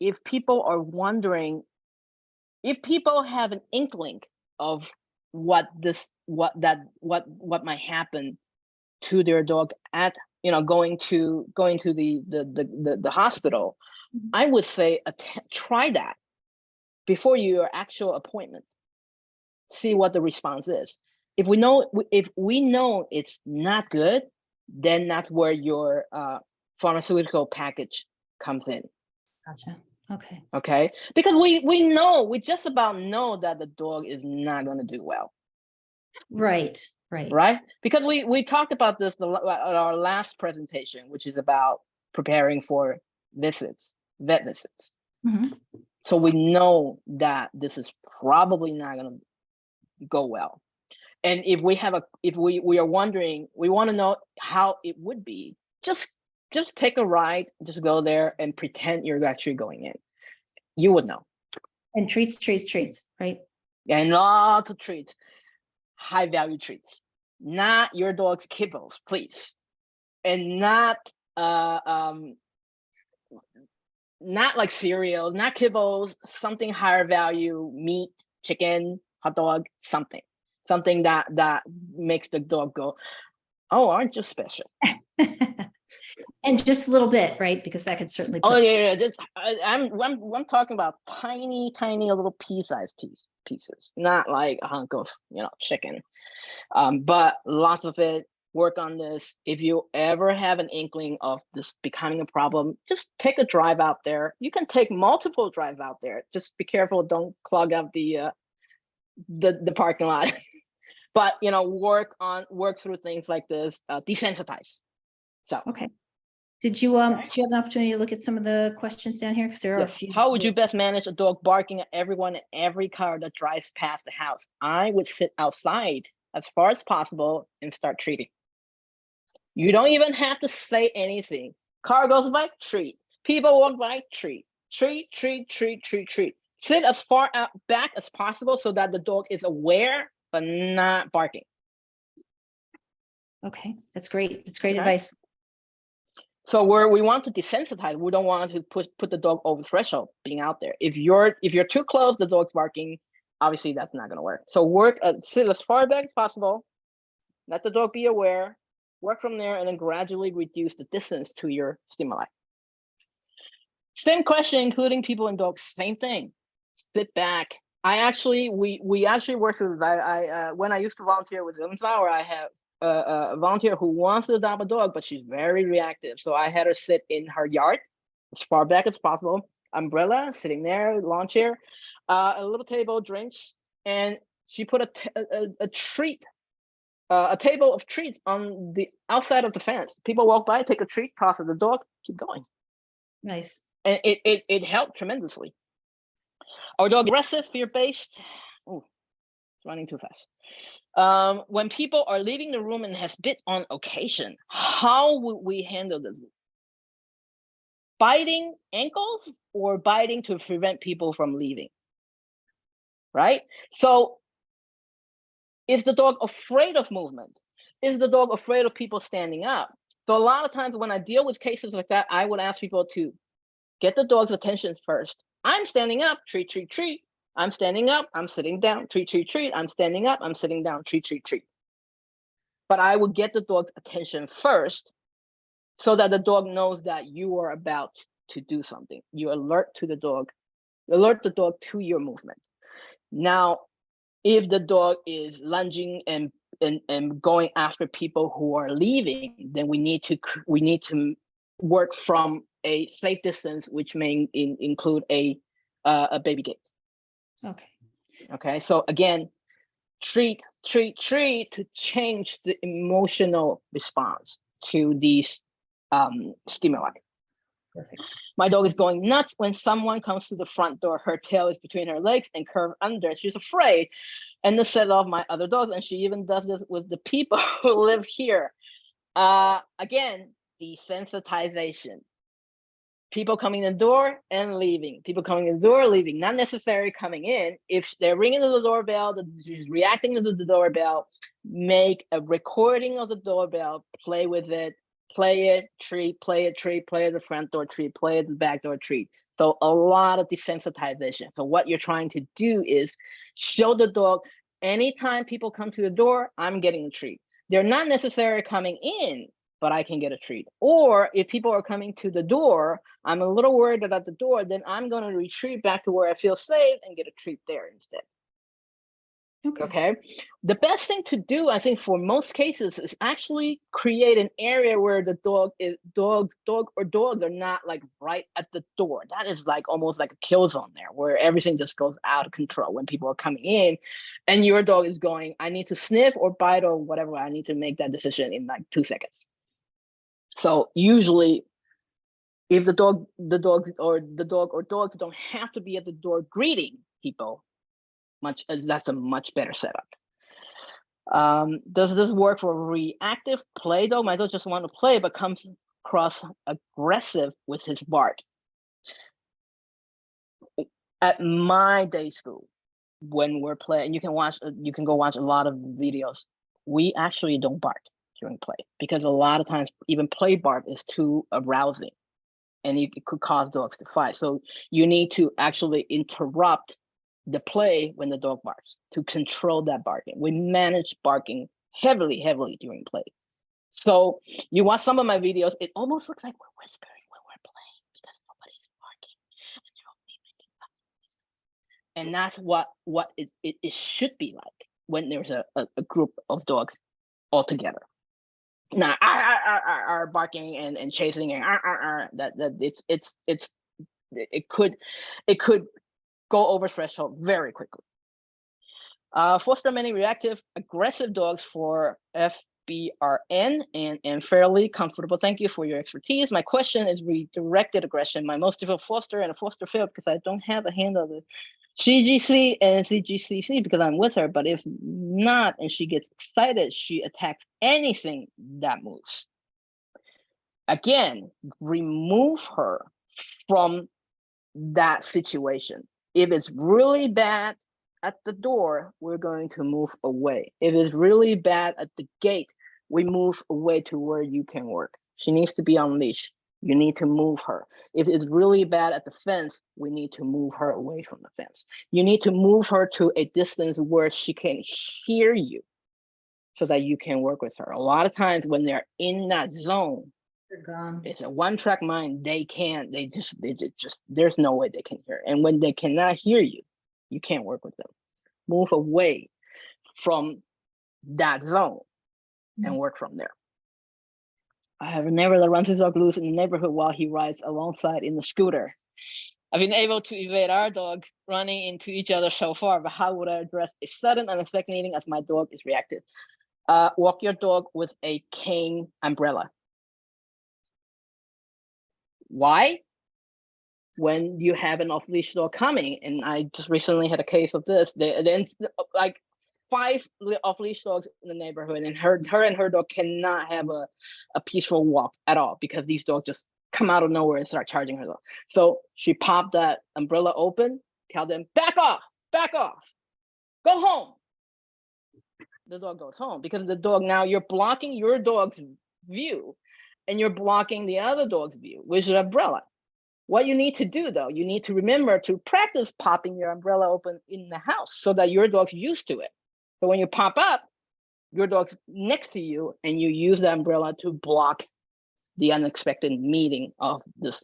S2: if people are wondering, if people have an inkling of what might happen to their dog at, you know, going to the hospital, I would say try that before your actual appointment. See what the response is. If we know it's not good, then that's where your pharmaceutical package comes in.
S1: Gotcha. Okay.
S2: Okay, because we just about know that the dog is not going to do well. Right. Because we talked about this at our last presentation, which is about preparing for vet visits.
S1: Mm-hmm.
S2: So we know that this is probably not going to go well. And if we are wondering, we want to know how it would be, just take a ride, just go there and pretend you're actually going in. You would know.
S1: And treats, right?
S2: And lots of treats, high value treats, not your dog's kibbles, please. And not like cereal, not kibbles, something higher value, meat, chicken, hot dog, something that makes the dog go, oh, aren't you special?
S1: And just a little bit, right? Because that could certainly.
S2: Oh yeah. I'm talking about tiny little pea-sized pieces, not like a hunk of, you know, chicken. But lots of it. Work on this. If you ever have an inkling of this becoming a problem, just take a drive out there. You can take multiple drives out there. Just be careful, don't clog up the parking lot. But you know, work through things like this. Desensitize. So
S1: okay. Did you have an opportunity to look at some of the questions down here? Because there are a few.
S2: How would you best manage a dog barking at everyone in every car that drives past the house? I would sit outside as far as possible and start treating. You don't even have to say anything. Car goes by, treat. People walk by, treat. Treat. Sit as far out back as possible so that the dog is aware but not barking.
S1: Okay, that's great. That's great advice.
S2: So we want to desensitize. We don't want to put the dog over threshold being out there. If you're too close, the dog's barking. Obviously, that's not going to work. So sit as far back as possible. Let the dog be aware. Work from there, and then gradually reduce the distance to your stimuli. Same question, including people and dogs. Same thing. Sit back. We actually worked with. When I used to volunteer with Elvine, I have a volunteer who wants to adopt a dog, but she's very reactive. So I had her sit in her yard as far back as possible. Umbrella sitting there, lawn chair, a little table, drinks, and she put a treat. A table of treats on the outside of the fence. People walk by, take a treat, toss it to the dog, keep going.
S1: Nice.
S2: And it helped tremendously. Our dog aggressive, fear-based. Oh, it's running too fast. When people are leaving the room and has bit on occasion, how would we handle this? Biting ankles or biting to prevent people from leaving? Right? So is the dog afraid of movement? Is the dog afraid of people standing up? So a lot of times when I deal with cases like that, I would ask people to get the dog's attention first. I'm standing up, treat, treat, treat. I'm standing up, I'm sitting down, treat, treat, treat. I'm standing up, I'm sitting down, treat, treat, treat. But I would get the dog's attention first so that the dog knows that you are about to do something. You alert the dog to your movement. Now, if the dog is lunging and going after people who are leaving, then we need to work from a safe distance, which may include a baby gate.
S1: Okay.
S2: Okay. So again, treat to change the emotional response to these stimuli.
S1: Perfect.
S2: My dog is going nuts when someone comes to the front door. Her tail is between her legs and curved under. She's afraid. And to set off my other dogs. And she even does this with the people who live here. Again, desensitization. People coming in the door and leaving. People coming in the door, leaving. Not necessarily coming in. If they're ringing the doorbell, she's reacting to the doorbell, make a recording of the doorbell, play with it, play it, treat, play it, treat, play at the front door, treat, play at the back door, treat. So a lot of desensitization. So what you're trying to do is show the dog, anytime people come to the door, I'm getting a treat. They're not necessarily coming in, but I can get a treat. Or if people are coming to the door, I'm a little worried about the door, then I'm going to retreat back to where I feel safe and get a treat there instead. Okay. The best thing to do, I think, for most cases is actually create an area where the dogs are not like right at the door. That is like almost like a kill zone there, where everything just goes out of control when people are coming in, and your dog is going, I need to sniff or bite or whatever. I need to make that decision in like 2 seconds. So usually, if the dogs don't have to be at the door greeting people, that's a much better setup. Does this work for reactive play dog? My dog just want to play, but comes across aggressive with his bark. At my day school, when we're playing, you can go watch a lot of videos. We actually don't bark during play because a lot of times even play bark is too arousing, and it could cause dogs to fight. So you need to actually interrupt the play when the dog barks to control that barking. We manage barking heavily during play. So you watch some of my videos, it almost looks like we're whispering when we're playing because nobody's barking and they're only making up. And that's what it should be like when there's a group of dogs all together. Now are barking and chasing and it could go over threshold very quickly. Foster many reactive, aggressive dogs for FBRN and fairly comfortable. Thank you for your expertise. My question is redirected aggression. My most difficult foster and a foster failed because I don't have a handle of the CGC and CGCC because I'm with her. But if not, and she gets excited, she attacks anything that moves. Again, remove her from that situation. If it's really bad at the door, we're going to move away. If it's really bad at the gate, we move away to where you can work. She needs to be on leash. You need to move her. If it's really bad at the fence, we need to move her away from the fence. You need to move her to a distance where she can hear you so that you can work with her. A lot of times when they're in that zone,
S1: They're gone.
S2: it's a one-track mind. They just, there's no way they can hear. And when they cannot hear you, you can't work with them. Move away from that zone and work from there. I have a neighbor that runs his dog loose in the neighborhood while he rides alongside in the scooter. I've been able to evade our dogs running into each other so far, but how would I address a sudden unexpected meeting as my dog is reactive? Walk your dog with a cane umbrella. Why? When you have an off-leash dog coming, and I just recently had a case of this, then like 5 off-leash dogs in the neighborhood, and her and her dog cannot have a peaceful walk at all because these dogs just come out of nowhere and start charging her dog. So she popped that umbrella open, tell them, back off, go home. The dog goes home because the dog, now you're blocking your dog's view and you're blocking the other dog's view with your umbrella. What you need to do though, you need to remember to practice popping your umbrella open in the house so that your dog's used to it. So when you pop up, your dog's next to you and you use the umbrella to block the unexpected meeting of this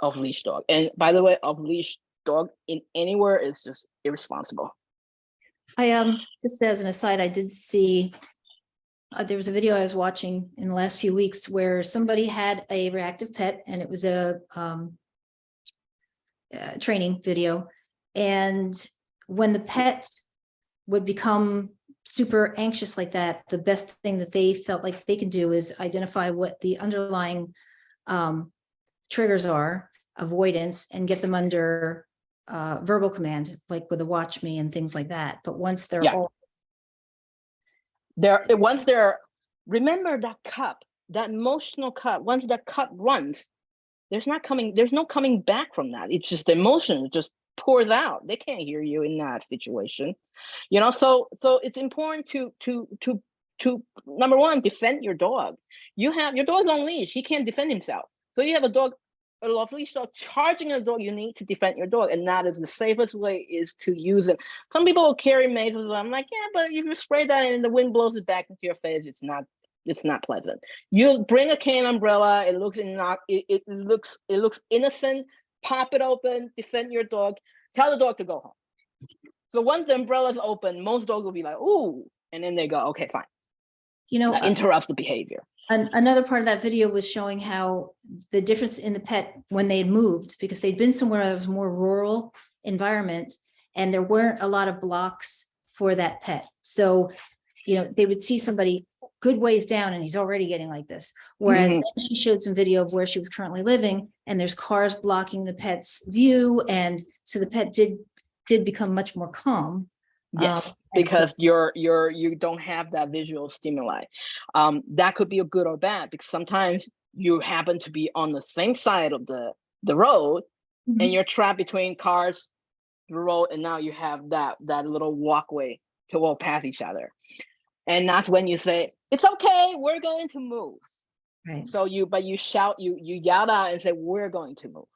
S2: off-leash dog. And by the way, off-leash dog in anywhere is just irresponsible.
S1: I just as an aside, I did see there was a video I was watching in the last few weeks where somebody had a reactive pet, and it was a training video. And when the pet would become super anxious like that, the best thing that they felt like they could do is identify what the underlying triggers are, avoidance, and get them under verbal command, like with a watch me and things like that. But once they're all
S2: once they're, remember that cup, that emotional cup, once that cup runs, there's no coming back from that. It's just emotion, it just pours out. They can't hear you in that situation, you know. So it's important to number one, defend your dog. Your dog's on leash, he can't defend himself. So you have a dog, a off-leash dog charging a dog, you need to defend your dog, and that is the safest way, is to use it. Some people will carry mazes. I'm like, yeah, but if you spray that and the wind blows it back into your face, it's not pleasant. You bring a cane umbrella, it looks innocent, pop it open, defend your dog, tell the dog to go home. So once the umbrella's open, most dogs will be like, ooh, and then they go, okay, fine.
S1: You know,
S2: that interrupts the behavior.
S1: Another part of that video was showing how the difference in the pet when they had moved, because they'd been somewhere that was more rural environment and there weren't a lot of blocks for that pet. So, you know, they would see somebody good ways down and he's already getting like this. Whereas then she showed some video of where she was currently living and there's cars blocking the pet's view. And so the pet did become much more calm.
S2: Yes, because you don't have that visual stimuli. That could be a good or bad, because sometimes you happen to be on the same side of the road and you're trapped between cars, the road, and now you have that little walkway to walk past each other. And that's when you say, it's okay, we're going to move.
S1: Right.
S2: So you shout, you yell out and say, we're going to move,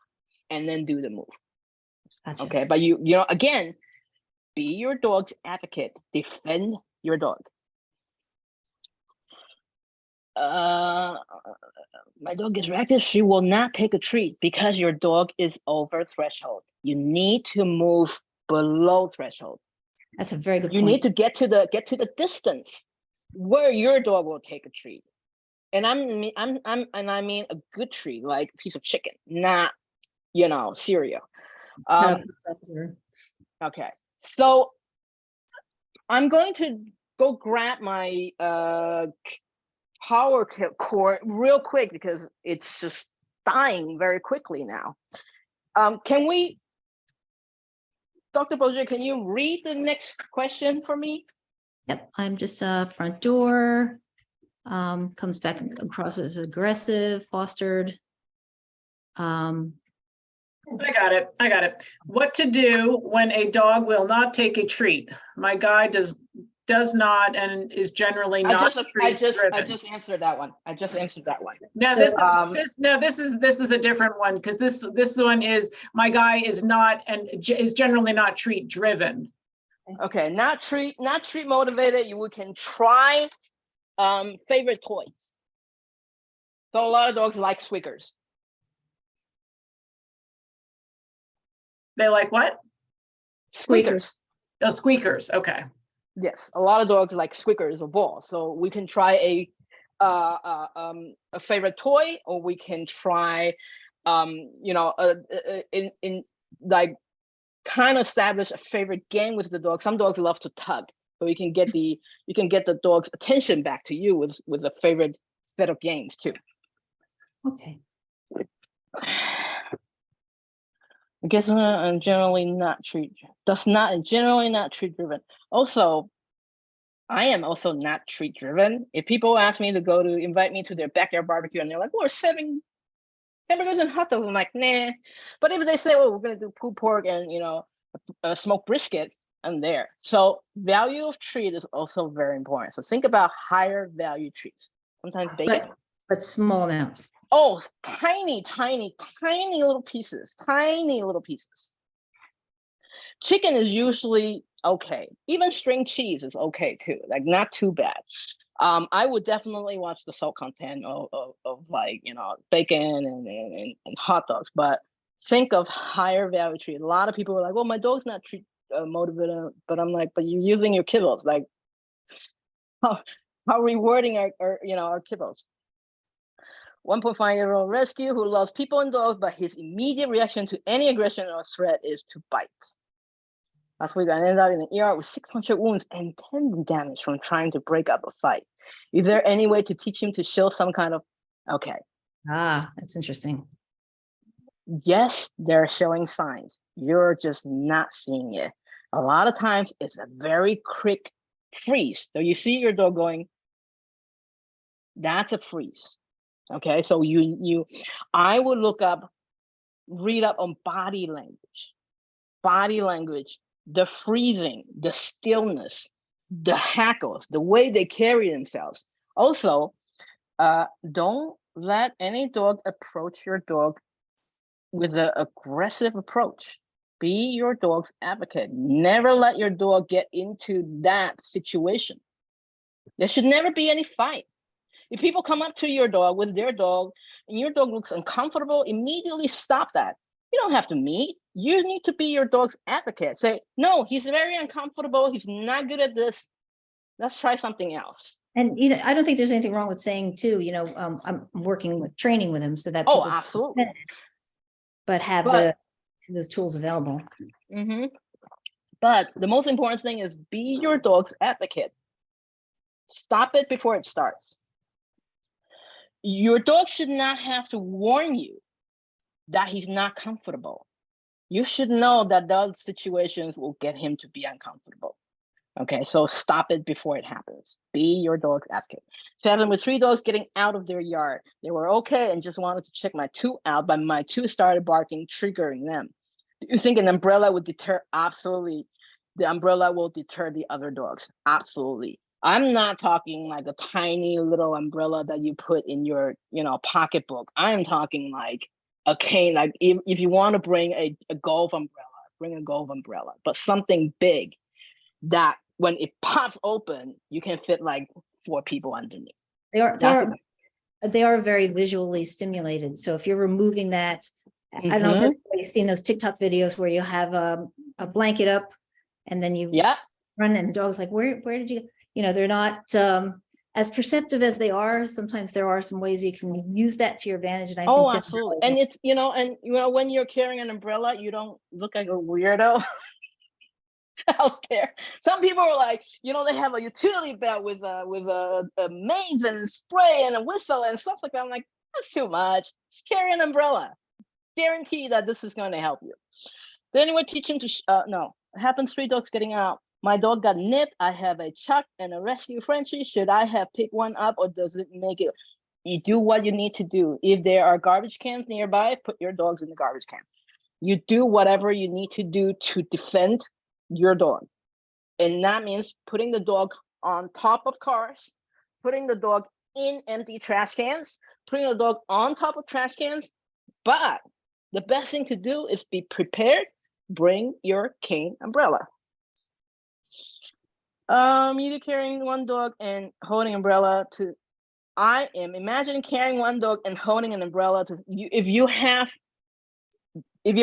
S2: and then do the move.
S1: Gotcha.
S2: Okay, but you know, again, be your dog's advocate. Defend your dog. My dog is reactive. She will not take a treat because your dog is over threshold. You need to move below threshold.
S1: That's a very good point.
S2: You need to get to the distance where your dog will take a treat. And I mean a good treat, like a piece of chicken, not, you know, cereal. Okay. So I'm going to go grab my power cord real quick because it's just dying very quickly now. Can we, Dr. Boggier, can you read the next question for me?
S1: Yep, I'm just front door, comes back across as aggressive, fostered.
S3: I got it. What to do when a dog will not take a treat? My guy does does not and is generally
S2: I
S3: not treat driven.
S2: I just answered that one. I just answered that one.
S3: No,
S1: So,
S3: this is a different one, because this one is, my guy is not and is generally not treat driven.
S2: Okay, not treat motivated. We can try favorite toys. So a lot of dogs like squeakers.
S3: They like what?
S2: Squeakers.
S3: Oh, squeakers. Okay.
S2: Yes, a lot of dogs like squeakers or balls. So we can try a favorite toy, or we can try, you know, in like kind of establish a favorite game with the dog. Some dogs love to tug, so you can get the dog's attention back to you with a favorite set of games too.
S1: okay.
S2: I guess I'm generally not treat driven. Also, I am also not treat driven. If people ask me to invite me to their backyard barbecue and they're like, we're serving hamburgers and hot dogs, I'm like, nah. But if they say, oh, we're gonna do pulled pork and, you know, a smoked brisket, I'm there. So value of treat is also very important. So think about higher value treats. Sometimes bacon.
S1: But small amounts.
S2: Oh, tiny little pieces, tiny little pieces. Chicken is usually okay. Even string cheese is okay too, like not too bad. I would definitely watch the salt content of like, you know, bacon and hot dogs, but think of higher value treat. A lot of people are like, well, my dog's not treat motivated, but I'm like, but you're using your kibbles. Like, how rewarding are you know, our kibbles? 1.5-year-old rescue who loves people and dogs, but his immediate reaction to any aggression or threat is to bite. Last week, I ended up in the ER with 6 puncture wounds and tendon damage from trying to break up a fight. Is there any way to teach him to show some kind of, okay.
S1: Ah, that's interesting.
S2: Yes, they're showing signs. You're just not seeing it. A lot of times it's a very quick freeze. So you see your dog going, that's a freeze. Okay, so I would read up on body language, the freezing, the stillness, the hackles, the way they carry themselves. Also, don't let any dog approach your dog with an aggressive approach. Be your dog's advocate. Never let your dog get into that situation. There should never be any fight. If people come up to your dog with their dog and your dog looks uncomfortable, immediately stop that. You don't have to meet. You need to be your dog's advocate. Say, no, he's very uncomfortable. He's not good at this. Let's try something else.
S1: And, you know, I don't think there's anything wrong with saying too, you know, I'm working with training with them so that.
S2: Oh, absolutely.
S1: But have those tools available.
S2: Mm-hmm. But the most important thing is be your dog's advocate. Stop it before it starts. Your dog should not have to warn you that he's not comfortable. You should know that those situations will get him to be uncomfortable. Okay, so stop it before it happens. Be your dog's advocate. So I happened with 3 dogs getting out of their yard. They were okay and just wanted to check my 2 out, but my 2 started barking, triggering them. Do you think an umbrella would deter? Absolutely. The umbrella will deter the other dogs. Absolutely. I'm not talking like a tiny little umbrella that you put in your, you know, pocketbook. I'm talking like a cane. Like if you want to bring a golf umbrella, bring a golf umbrella, but something big that when it pops open, you can fit like 4 people underneath.
S1: They are very visually stimulated. So if you're removing that, I don't know if you've seen those TikTok videos where you have a blanket up and then you run and the dog's like, where did you, you know, they're not as perceptive as they are. Sometimes there are some ways you can use that to your advantage. And I think
S2: absolutely. And it's, you know, when you're carrying an umbrella, you don't look like a weirdo out there. Some people are like, you know, they have a utility belt with a mace and spray and a whistle and stuff like that. I'm like, that's too much. Just carry an umbrella. Guarantee that this is going to help you. Then anyway, teach him to no. It happens 3 dogs getting out. My dog got nipped. I have a Chuck and a rescue Frenchie. Should I have picked one up, or does it make it? You do what you need to do. If there are garbage cans nearby, put your dogs in the garbage can. You do whatever you need to do to defend your dog. And that means putting the dog on top of cars, putting the dog in empty trash cans, putting the dog on top of trash cans. But the best thing to do is be prepared. Bring your cane umbrella. Either carrying one dog and holding umbrella to. I am imagining carrying one dog and holding an umbrella to you. If you're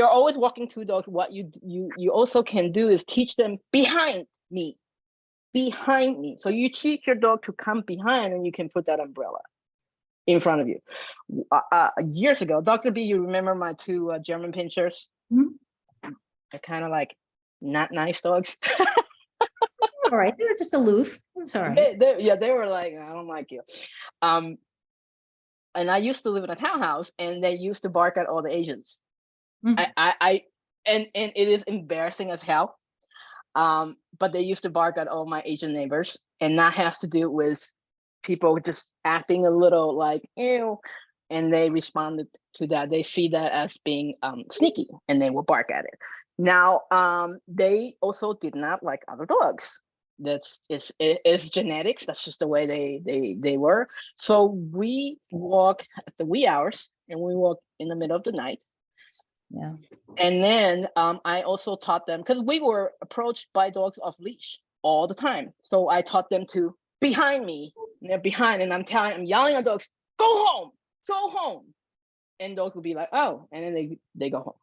S2: always walking two dogs, what you also can do is teach them behind me. So you teach your dog to come behind, and you can put that umbrella in front of you. Years ago, Dr. B, you remember my two German pinschers?
S1: Mm-hmm.
S2: They're kind of like not nice dogs.
S1: All right, they were just aloof. It's all right.
S2: They were like, I don't like you. And I used to live in a townhouse, and they used to bark at all the Asians. Mm-hmm. And it is embarrassing as hell. But they used to bark at all my Asian neighbors, and that has to do with people just acting a little like ew, and they responded to that. They see that as being sneaky, and they will bark at it. Now, they also did not like other dogs. It's genetics. That's just the way they were. So we walk at the wee hours, and we walk in the middle of the night.
S1: Yeah.
S2: And then I also taught them, because we were approached by dogs off leash all the time. So I taught them to behind me, and they're behind, and I'm yelling at dogs, go home. And dogs would be like, oh, and then they go home.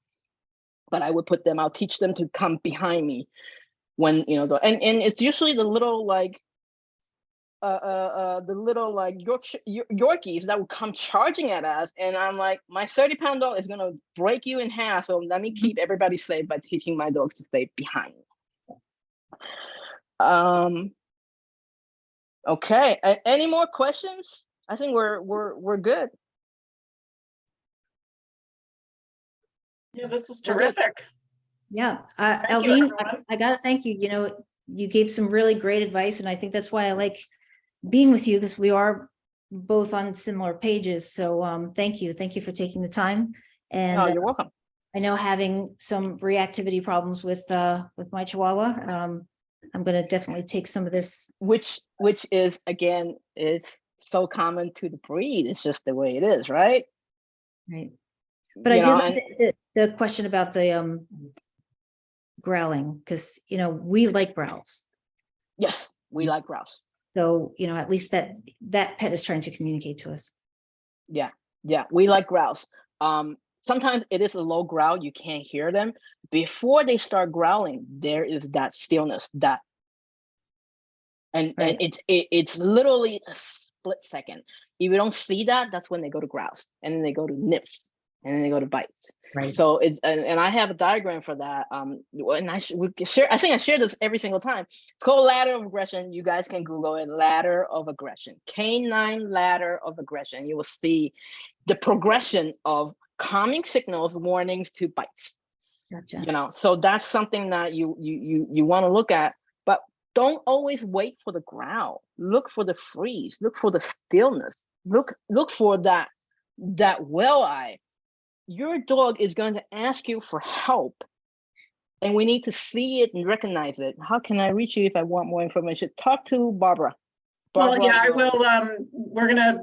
S2: But I would I'll teach them to come behind me when, you know, and it's usually the little like, Yorkies that would come charging at us, and I'm like, my 30-pound dog is gonna break you in half, so let me keep everybody safe by teaching my dogs to stay behind. Okay, any more questions? I think we're good.
S3: Yeah, this was terrific.
S1: Yeah, Elvine, I gotta thank you. You know, you gave some really great advice, and I think that's why I like being with you, because we are both on similar pages. So thank you for taking the time. And
S2: you're welcome.
S1: I know having some reactivity problems with my Chihuahua. I'm going to definitely take some of this,
S2: which is, again, it's so common to the breed. It's just the way it is, right?
S1: Right. But I do like the question about the growling, because, you know, we like growls.
S2: Yes, we like growls.
S1: So, you know, at least that pet is trying to communicate to us.
S2: Yeah, we like growls. Sometimes it is a low growl, you can't hear them. Before they start growling, there is that stillness, and it's literally a split second. If you don't see that, that's when they go to growls, and then they go to nips, and then they go to bites.
S1: Right.
S2: So it's and I have a diagram for that. And I think I share this every single time. It's called ladder of aggression. You guys can Google it. Ladder of aggression. Canine ladder of aggression. You will see the progression of calming signals, warnings to bites.
S1: Gotcha.
S2: You know, so that's something that you want to look at, but don't always wait for the growl. Look for the freeze. Look for the stillness. Look for that well eye. Your dog is going to ask you for help, and we need to see it and recognize it. How can I reach you if I want more information? Talk to Barbara.
S3: Well, yeah, I will.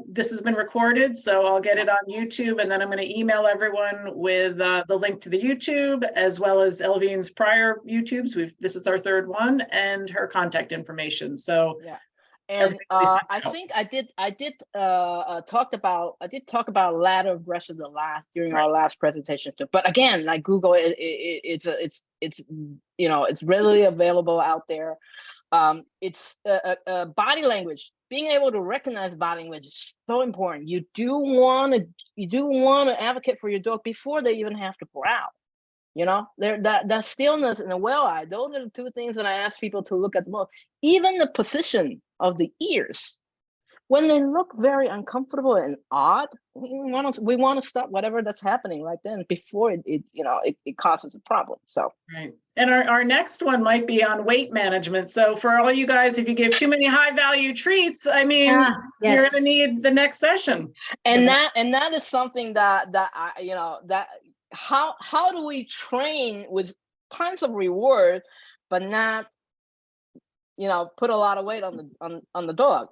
S3: This has been recorded, so I'll get it on YouTube, and then I'm going to email everyone with the link to the YouTube, as well as Elvine's prior YouTubes. This is our third one, and her contact information. So
S2: yeah. And I think I did talk about ladder of aggression during our last presentation too. But again, like Google it, it's you know, it's readily available out there. It's body language. Being able to recognize body language is so important. You do want to advocate for your dog before they even have to growl. You know, that stillness and the well eye, those are the two things that I ask people to look at the most. Even the position of the ears. When they look very uncomfortable and odd, we want to stop whatever that's happening right then before it causes a problem. So
S3: right. And our next one might be on weight management. So for all you guys, if you give too many high value treats, I mean, you're going to need the next session.
S2: And that is something that how do we train with tons of reward, but not put a lot of weight on the dog.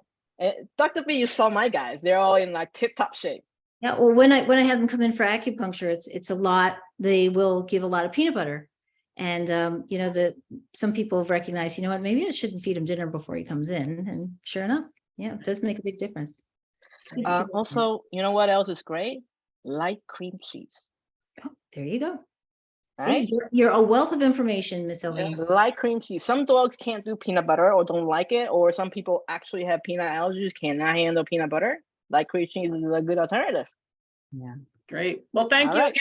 S2: Dr. B, you saw my guys; they're all in like tip-top shape.
S1: Yeah, well, when I have them come in for acupuncture, it's a lot. They will give a lot of peanut butter, and some people have recognized, what, maybe I shouldn't feed him dinner before he comes in, and sure enough, yeah, it does make a big difference.
S2: Also, you know what else is great? Light cream cheese.
S1: Oh, there you go.
S2: Right?
S1: See, you're a wealth of information, Miss Elvine.
S3: Yes.
S2: Light cream cheese. Some dogs can't do peanut butter or don't like it, or some people actually have peanut allergies, cannot handle peanut butter. Light cream cheese is a good alternative.
S1: Yeah.
S3: Great. Well, thank
S2: All
S3: you
S2: right.
S3: again.